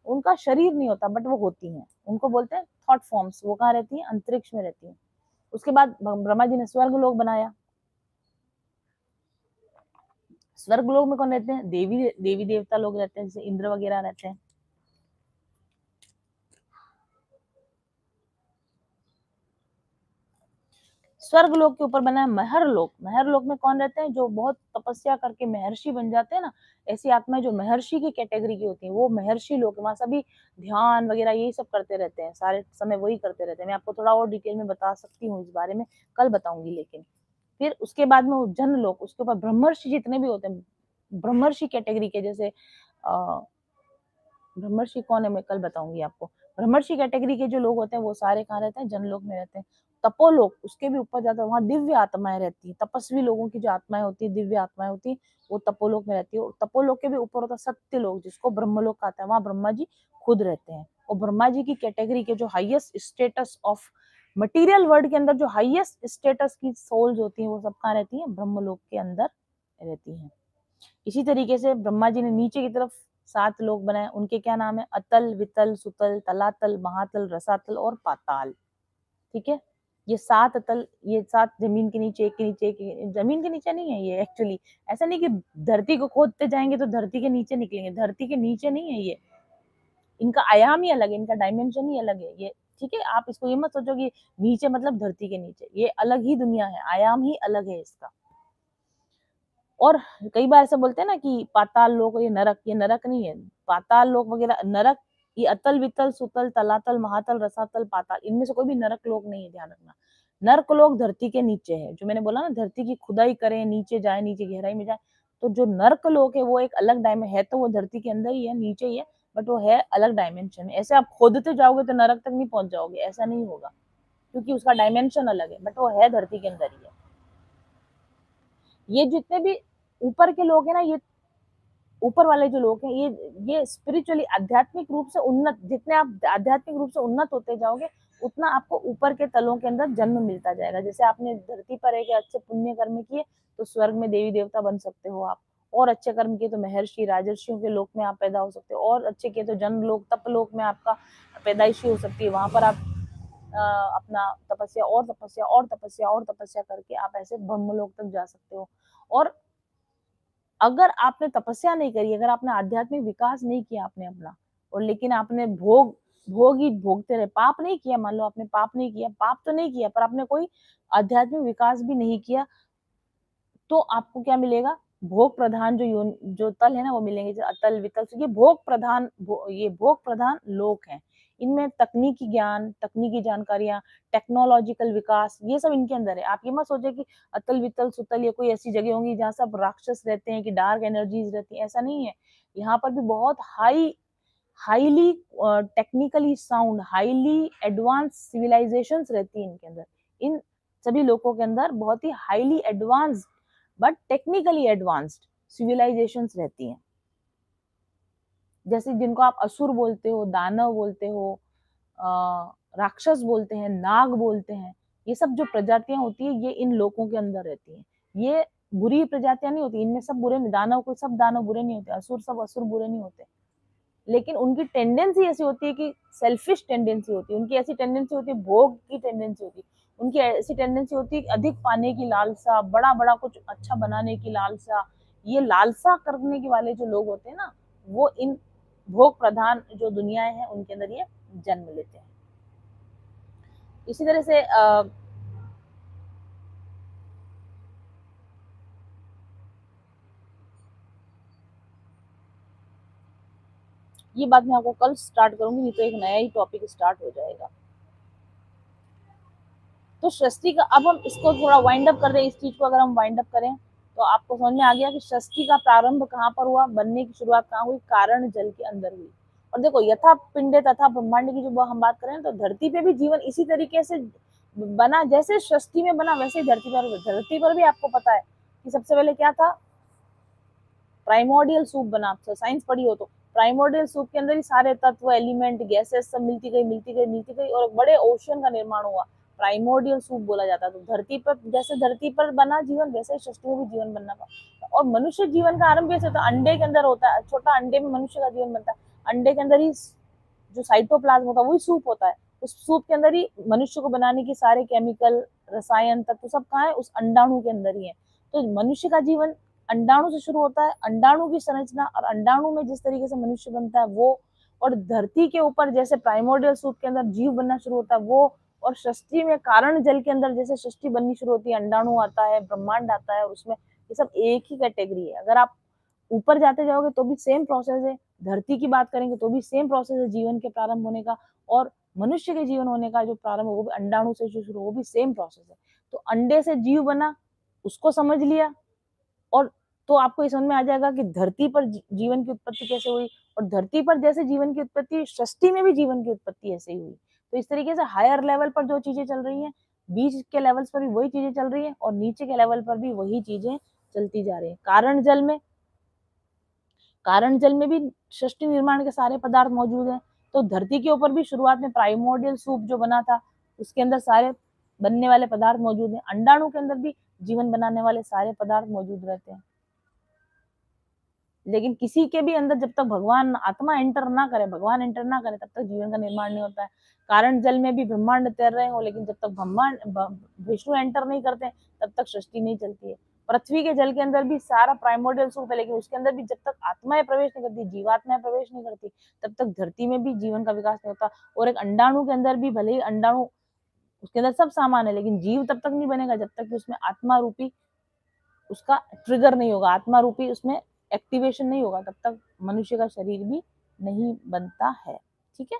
उनका शरीर नहीं होता बट वो होती हैं, उनको बोलते हैं थॉट फॉर्म्स। वो कहाँ रहती हैं? अंतरिक्ष में रहती हैं। उसके बाद ब्रह्मा जी ने स्वर्ग लोक बनाया। स्वर्ग लोक में कौन रहते हैं? देवी देवता लोग रहते हैं, जैसे इंद्र वगैरह रहते हैं। स्वर्ग लोक के ऊपर बना है महर लोक। महर लोक में कौन रहते हैं? जो बहुत तपस्या करके महर्षि बन जाते हैं ना, ऐसी आत्माएं जो महर्षि की कैटेगरी की होती हैं, वो महर्षि लोक। वहां सभी ध्यान वगैरह यही सब करते रहते हैं, सारे समय वही करते रहते हैं। मैं आपको थोड़ा और डिटेल में बता सकती हूँ इस बारे में, कल बताऊंगी लेकिन। फिर उसके बाद में वो जनलोक, उसके ऊपर ब्रह्मर्षि जितने भी होते हैं, ब्रह्मर्षि कैटेगरी के जैसे ब्रह्मर्षि कौन है मैं कल बताऊंगी आपको। ब्रह्मर्षि कैटेगरी के जो लोग होते हैं वो सारे कहाँ रहते हैं? जनलोक में रहते हैं। तपोलोक उसके भी ऊपर जाता है, वहां दिव्य आत्माएं रहती है, तपस्वी लोगों की जो आत्माएं होती है, दिव्य आत्माएं होती है, वो तपोलोक में रहती है। और तपोलोक के भी ऊपर होता है सत्यलोक, जिसको ब्रह्मलोक कहता है, वहां ब्रह्मा जी खुद रहते हैं। और ब्रह्मा जी की कैटेगरी के जो highest status of material world के अंदर जो हाईएस्ट स्टेटस की सोल्स होती है वो सब कहाँ रहती है? ब्रह्मलोक के अंदर रहती है। इसी तरीके से ब्रह्मा जी ने नीचे की तरफ 7 लोक बनाए, उनके क्या नाम है? अतल, वितल, सुतल, तलातल, महातल, रसातल और पाताल। ठीक है, ये 7 अतल, ये 7 जमीन के नीचे, एक के नीचे, एक जमीन के नीचे नहीं है ये एक्चुअली। ऐसा नहीं कि धरती को खोदते जाएंगे तो धरती के नीचे निकलेंगे, धरती के नीचे नहीं है ये, इनका आयाम ही अलग है, इनका डायमेंशन ही अलग है ये। ठीक है, आप इसको ये मत सोचो कि नीचे मतलब धरती के नीचे, ये अलग ही दुनिया है, आयाम ही अलग है इसका। और कई बार ऐसा बोलते हैं ना कि पाताल लोक और ये नरक नहीं है। पाताल लोक वगैरह नरक, ये अतल, वितल, सुतल, तलातल, महातल, रसातल, पाताल, इनमें से कोई भी नरक लोक नहीं है, ध्यान रखना। नर्क लोक धरती के नीचे है, जो मैंने बोला ना, धरती की खुदाई करें, नीचे जाए, नीचे गहराई में जाए, तो जो नर्क लोक है वो एक अलग डायमेंशन है, तो वो धरती के अंदर ही है, नीचे ही है, बट वो है अलग डायमेंशन में। ऐसे आप खोदते जाओगे तो नरक तक नहीं पहुंच जाओगे, ऐसा नहीं होगा, क्योंकि उसका डायमेंशन अलग है, बट वो है धरती के अंदर ही है। ये जितने भी ऊपर के लोग हैं ना, ये ऊपर वाले जो लोग हैं, ये स्पिरिचुअली आध्यात्मिक रूप से उन्नत, जितने आप आध्यात्मिक रूप से उन्नत होते जाओगे, उतना आपको ऊपर के तलों के अंदर जन्म मिलता जाएगा। जैसे आपने धरती पर एक अच्छे पुण्य कर्म किए तो स्वर्ग में देवी देवता बन सकते हो आप, और अच्छे कर्म किए तो महर्षि राजर्षियों के लोक में आप पैदा हो सकते हो, और अच्छे किए तो जन लोक, तप लोक में आपका पैदाइशी हो सकती है। वहां पर आप अपना तपस्या और तपस्या और तपस्या और तपस्या करके आप ऐसे ब्रह्मलोक तक जा सकते हो। और अगर आपने तपस्या नहीं करी, अगर आपने आध्यात्मिक विकास नहीं किया आपने अपना, और लेकिन आपने भोग ही भोगते रहे, पाप नहीं किया, मान लो आपने पाप नहीं किया, पाप तो नहीं किया पर आपने कोई आध्यात्मिक विकास भी नहीं किया, तो आपको क्या मिलेगा? भोग प्रधान जो तल है ना वो मिलेंगे, जो अतल, वितल, तो ये ये भोग प्रधान लोक हैं। इनमें तकनीकी ज्ञान, तकनीकी जानकारियां, टेक्नोलॉजिकल विकास, ये सब इनके अंदर है। आप ये मत सोचे कि अतल, वितल, सुतल ये कोई ऐसी जगह होंगी जहाँ सब राक्षस रहते हैं, कि डार्क एनर्जीज रहती हैं, ऐसा नहीं है। यहाँ पर भी बहुत highly technically sound, highly advance civilizations रहती है इनके अंदर। इन सभी लोगों के अंदर बहुत ही highly advanced but technically advanced civilisations रहती हैं। जैसे जिनको आप असुर बोलते हो, दानव बोलते हो, राक्षस बोलते हैं, नाग बोलते हैं, ये सब जो प्रजातियां होती है ये इन लोगों के अंदर रहती हैं। ये बुरी प्रजातियां नहीं होती, इनमें सब बुरे नहीं, दानव को सब दानव बुरे नहीं होते, असुर सब असुर बुरे नहीं होते, लेकिन उनकी टेंडेंसी ऐसी होती है कि सेल्फिश टेंडेंसी होती है, उनकी ऐसी टेंडेंसी होती है, भोग की टेंडेंसी होती है, उनकी ऐसी टेंडेंसी होती है अधिक पाने की लालसा, बड़ा बड़ा कुछ अच्छा बनाने की लालसा। ये लालसा करने के वाले जो लोग होते हैं ना, वो इन भोग प्रधान जो दुनियाएं हैं उनके अंदर ये जन्म लेते हैं। इसी तरह से ये बात मैं आपको कल स्टार्ट करूंगी, नहीं तो एक नया ही टॉपिक स्टार्ट हो जाएगा। तो सृष्टि का, अब हम इसको थोड़ा वाइंड अप कर रहे हैं, इस चीज को अगर हम वाइंड अप करें तो आपको समझ में आ गया कि सृष्टि का प्रारंभ कहाँ पर हुआ, बनने की शुरुआत कहाँ हुई? कारण जल के अंदर हुई। और देखो, यथा पिंडे तथा ब्रह्मांड की जो हम बात करें तो धरती पे भी जीवन इसी तरीके से बना, जैसे सृष्टि में बना वैसे ही धरती पर भी आपको पता है कि सबसे पहले क्या था? प्राइमोर्डियल सूप बना। आप साइंस पढ़ी हो तो प्राइमोर्डियल सूप के अंदर ही सारे तत्व, एलिमेंट, गैसेस सब मिलती गई और बड़े ओशन का निर्माण हुआ। प्राइमोर्डियल सूप बोला जाता है। तो धरती पर, जैसे धरती पर बना जीवन, वैसे ही सृष्टि में भी जीवन बनना था। और मनुष्य जीवन का आरंभ कैसे होता है? अंडे के अंदर होता है, छोटा अंडे में मनुष्य का जीवन बनता है। अंडे के अंदर ही जो साइटोप्लाज्म होता है वही सूप होता है। उस सूप के अंदर ही मनुष्य को बनाने की सारे केमिकल, रसायन तत्व सब कहाँ है? उस अंडाणु के अंदर ही है। तो मनुष्य का जीवन अंडाणु से शुरू होता है, अंडाणु की संरचना और अंडाणु में जिस तरीके से मनुष्य बनता है वो, और धरती के ऊपर जैसे प्राइमोर्डियल सूप के अंदर जीव बनना शुरू होता है वो, और सृष्टि में कारण जल के अंदर जैसे सृष्टि बननी शुरू होती है, अंडाणु आता है, ब्रह्मांड आता है, और उसमें ये सब एक ही कैटेगरी है। अगर आप ऊपर जाते जाओगे तो भी सेम प्रोसेस है, धरती की बात करेंगे तो भी सेम प्रोसेस है जीवन के प्रारंभ होने का, और मनुष्य के जीवन होने का जो प्रारंभ वो भी अंडाणु से जो शुरू, वो भी सेम प्रोसेस है। तो अंडे से जीव बना, उसको समझ लिया, और तो आपको ये समझ में आ जाएगा कि धरती पर जीवन की उत्पत्ति कैसे हुई, और धरती पर जैसे जीवन की उत्पत्ति, सृष्टि में भी जीवन की उत्पत्ति ऐसे ही हुई। तो इस तरीके से हायर लेवल पर जो चीजें चल रही हैं, बीच के लेवल्स पर भी वही चीजें चल रही हैं, और नीचे के लेवल पर भी वही चीजें चलती जा रही हैं। कारण जल में भी सृष्टि निर्माण के सारे पदार्थ मौजूद हैं। तो धरती के ऊपर भी शुरुआत में प्राइमोर्डियल सूप जो बना था, उसके अंदर सारे बनने वाले पदार्थ मौजूद हैं। अंडाणु के अंदर भी जीवन बनाने वाले सारे पदार्थ मौजूद रहते हैं। लेकिन किसी के भी अंदर जब तक भगवान आत्मा एंटर ना करे, भगवान एंटर ना करे, तब तक जीवन का निर्माण नहीं होता है। कारण जल में भी ब्रह्मांड तैर रहे हो, लेकिन जब तक विष्णु एंटर नहीं करते, तब तक सृष्टि नहीं चलती है। पृथ्वी के जल के अंदर भी सारा प्राइमोर्डियल सूप है, लेकिन उसके अंदर भी जब तक आत्माएं प्रवेश नहीं करती, जीवात्माएं प्रवेश नहीं करती, तब तक धरती में भी जीवन का विकास नहीं होता। और एक अंडाणु के अंदर भी भले ही अंडाणु, उसके अंदर सब सामान है, लेकिन जीव तब तक नहीं बनेगा जब तक कि उसमें आत्मा रूपी उसका ट्रिगर नहीं होगा, आत्मा रूपी उसमें एक्टिवेशन नहीं होगा, तब तक मनुष्य का शरीर भी नहीं बनता है। ठीक है,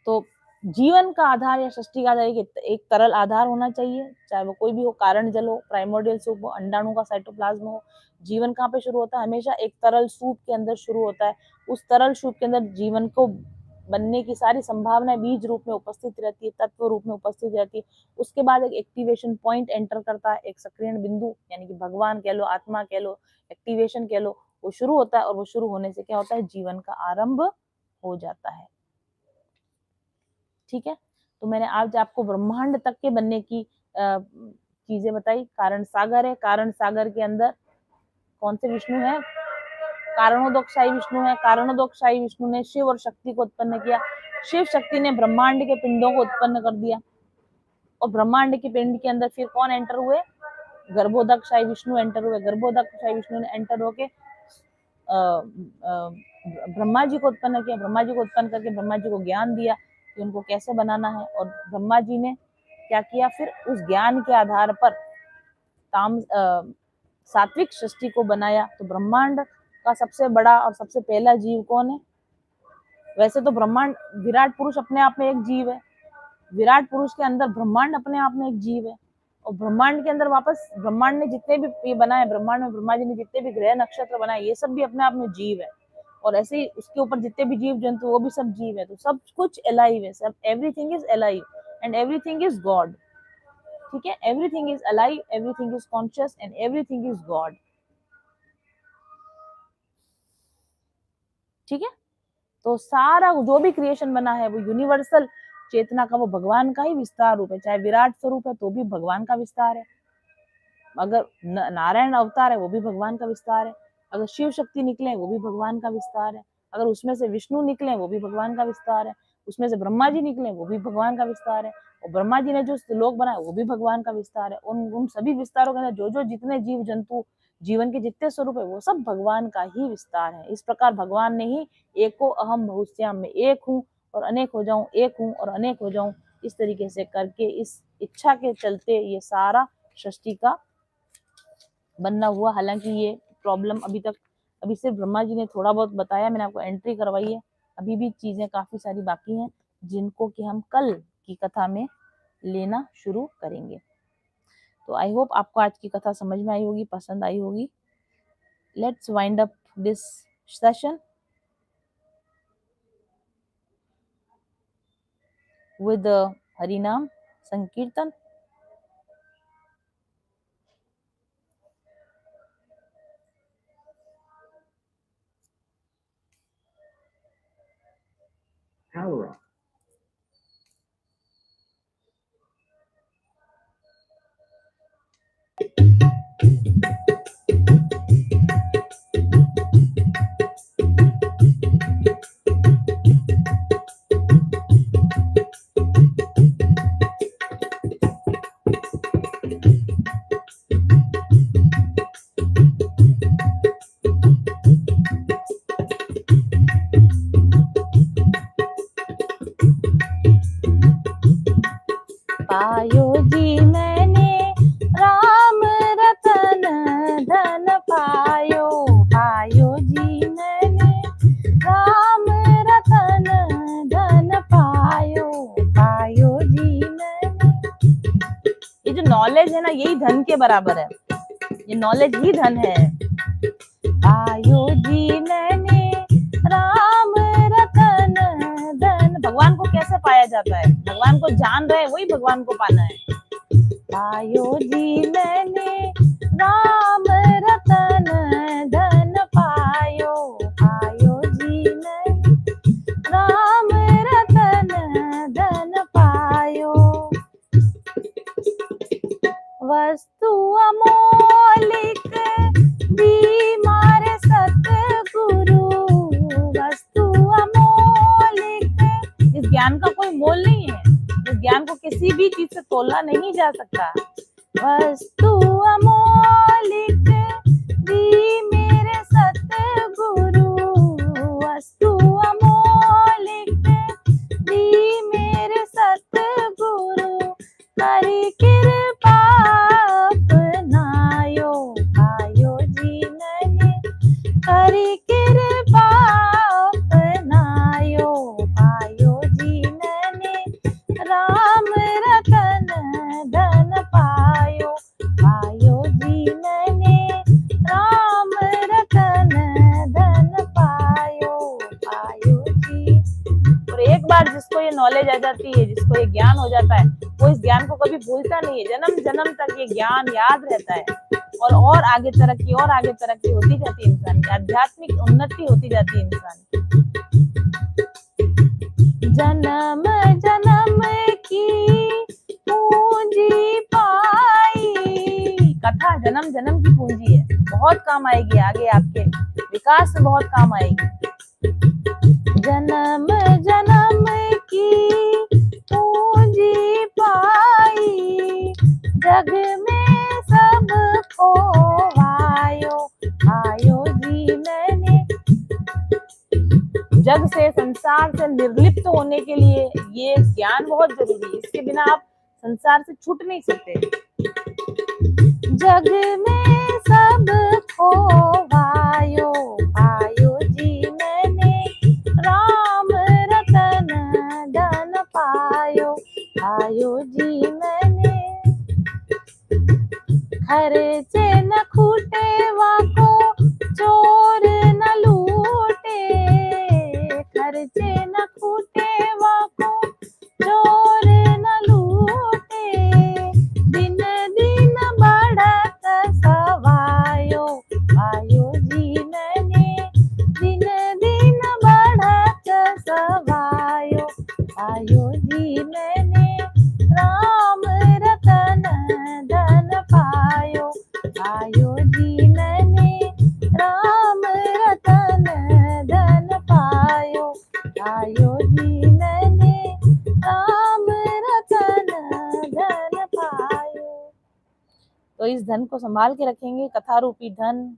तो जीवन का आधार या सृष्टि का आधार एक तरल आधार होना चाहिए, चाहे वो कोई भी हो, कारण जल हो, प्राइमोर्डियल सूप हो, अंडाणु का साइटोप्लाज्म हो। जीवन कहाँ पे शुरू होता है? हमेशा एक तरल सूप के अंदर शुरू होता है। उस तरल सूप के अंदर जीवन को बनने की सारी संभावनाएं बीज रूप में उपस्थित रहती है, तत्व रूप में उपस्थित रहती है। उसके बाद एक एक्टिवेशन पॉइंट एंटर करता है, एक सक्रियण बिंदु, यानी कि भगवान कह लो, आत्मा कह लो, एक्टिवेशन कह लो, वो शुरू होता है। और वो शुरू होने से क्या होता है? जीवन का आरंभ हो जाता है। ठीक है, तो मैंने आज आपको ब्रह्मांड तक के बनने की चीजें बताई। कारण सागर है, कारण सागर के अंदर कौन से विष्णु है? कारणोदकशाही विष्णु है। कारणोदकशाही विष्णु ने शिव और शक्ति को उत्पन्न किया। शिव शक्ति ने ब्रह्मांड के पिंडों को उत्पन्न कर दिया, और ब्रह्मांड के पिंड के अंदर फिर कौन एंटर हुए? गर्भोदकशाही विष्णु एंटर हुए। गर्भोदकशाही विष्णु ने एंटर होके ब्रह्मा जी को उत्पन्न किया। ब्रह्मा जी को उत्पन्न करके ब्रह्मा जी को ज्ञान दिया कि उनको कैसे बनाना है, और ब्रह्मा जी ने क्या किया? फिर उस ज्ञान के आधार पर सात्विक सृष्टि को बनाया। तो ब्रह्मांड का सबसे बड़ा और सबसे पहला जीव कौन है? वैसे तो ब्रह्मांड, विराट पुरुष अपने आप में एक जीव है, विराट पुरुष के अंदर ब्रह्मांड अपने आप में एक जीव है, और ब्रह्मांड के अंदर वापस ब्रह्मांड ने जितने भी ये बनाए, ब्रह्मांड में ब्रह्मा जी ने जितने भी ग्रह नक्षत्र बनाए, ये सब भी अपने आप में जीव है। और ऐसे ही उसके ऊपर जितने भी जीव जंतु, वो भी सब जीव है। तो सब कुछ अलाइव है, सब everything is alive and everything is God. ठीक है, everything is alive, everything is conscious and everything is God. ठीक है, तो सारा जो भी क्रिएशन बना है वो यूनिवर्सल चेतना का, वो भगवान का ही विस्तार रूप है। चाहे विराट स्वरूप है तो भी भगवान का विस्तार है, अगर नारायण अवतार है वो भी भगवान का विस्तार है, अगर शिव शक्ति निकले वो भी भगवान का विस्तार है, अगर उसमें से विष्णु निकले वो भी भगवान का विस्तार है, उसमें से ब्रह्मा जी निकले वो भी भगवान का विस्तार है, और ब्रह्मा जी ने जो लोक बनाए वो भी भगवान का विस्तार है। उन सभी विस्तारों के अंदर जो जो जितने जीव जंतु, जीवन के जितने स्वरूप है, वो सब भगवान का ही विस्तार है। इस प्रकार भगवान ने ही एको अहम बहुश्याम में एक हूँ और अनेक हो जाऊं, एक हूँ और अनेक हो जाऊं, इस तरीके से करके, इस इच्छा के चलते ये सारा सृष्टि का बनना हुआ। हालांकि ये प्रॉब्लम अभी सिर्फ ब्रह्मा जी ने थोड़ा बहुत बताया, मैंने आपको एंट्री करवाई है, अभी भी चीजें काफी सारी बाकी हैं जिनको कि हम कल की कथा में लेना शुरू करेंगे। तो आई होप आपको आज की कथा समझ में आई होगी, पसंद आई होगी। Let's wind up this session with Harinam Sankirtan. Power up. पायो जी मैंने राम रतन धन पायो, पायो जी मैंने राम रतन धन पायो, पायो जी मैंने नॉलेज है ना, यही धन के बराबर है, ये नॉलेज ही धन है। पायो जीनने राम रतन धन। भगवान को कैसे पाया जाता है? भगवान को जान रहे, वही भगवान को पाना है। पायो जीनने राम रतन धन पायो, पायो जीनने राम रतन धन पायो। वस्तु अमोलिक दी मारे सतगुरु, वस्तु अमोलिक। इस ज्ञान का कोई मोल नहीं है, इस ज्ञान को किसी भी चीज से तोला नहीं जा सकता। वस्तु अमोलिक दी मेरे सतगुरु, वस्तु अमोलिक दी मेरे सतगुरु, करी कृपा अपनायो, पायो जीनने करी कृपा अपनायो, पायो जीनने राम रतन धन पायो, पायो जीनने राम रतन धन पायो, पायो जी। और एक बार जिसको ये नॉलेज आ जाती है, जिसको ये ज्ञान हो जाता है, वो इस ज्ञान को कभी भूलता नहीं है, जन्म जन्म तक ये ज्ञान याद रहता है। और आगे तरक्की, और आगे तरक्की होती जाती है इंसान की, आध्यात्मिक उन्नति होती जाती है इंसान की। जन्म जन्म की पूंजी पाई, कथा जन्म जन्म की पूंजी है, बहुत काम आएगी आगे, आपके विकास में बहुत काम आएगी। जन्म जन्म की पूंजी पाई, जग में सब खोवायो, आयो जीनने। जग से, संसार से निर्लिप्त होने के लिए ये ज्ञान बहुत जरूरी है, इसके बिना आप संसार से छूट नहीं सकते। जग में सब खोवायो, आयो जीनने राम रतन धन पायो, आयो जीनने। खर्चे न खूटे वाको चोर न लूटे, खर्चे न खूटे वाको चोर न लूटे, दिन दिन बढ़त सवायो, आयो जीनने दिन दिन बढ़त सवायो, आयो जीनने राम रतन धन पायो, आयो जीनने राम रतन धन पायो, आयो जीनने राम रतन धन पायो। तो इस धन को संभाल के रखेंगे, कथा रूपी धन,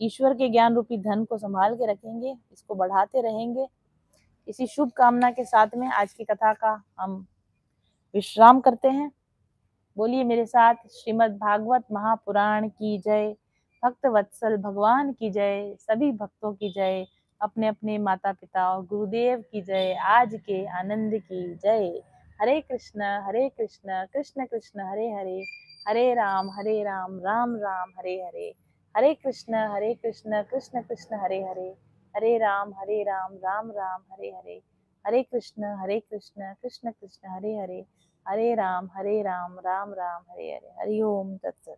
ईश्वर के ज्ञान रूपी धन को संभाल के रखेंगे, इसको बढ़ाते रहेंगे। इसी शुभ कामना के साथ में आज की कथा का हम विश्राम करते हैं। बोलिए मेरे साथ, श्रीमद् भागवत महापुराण की जय, भक्त वत्सल भगवान की जय, सभी भक्तों की जय, अपने अपने माता पिता और गुरुदेव की जय, आज के आनंद की जय। हरे कृष्ण कृष्ण कृष्ण हरे हरे, हरे राम राम राम हरे हरे, हरे कृष्ण कृष्ण कृष्ण हरे हरे, हरे राम राम राम हरे हरे, हरे कृष्ण कृष्ण कृष्ण हरे हरे, हरे राम राम राम हरे हरे। हरि ओम तत्सत।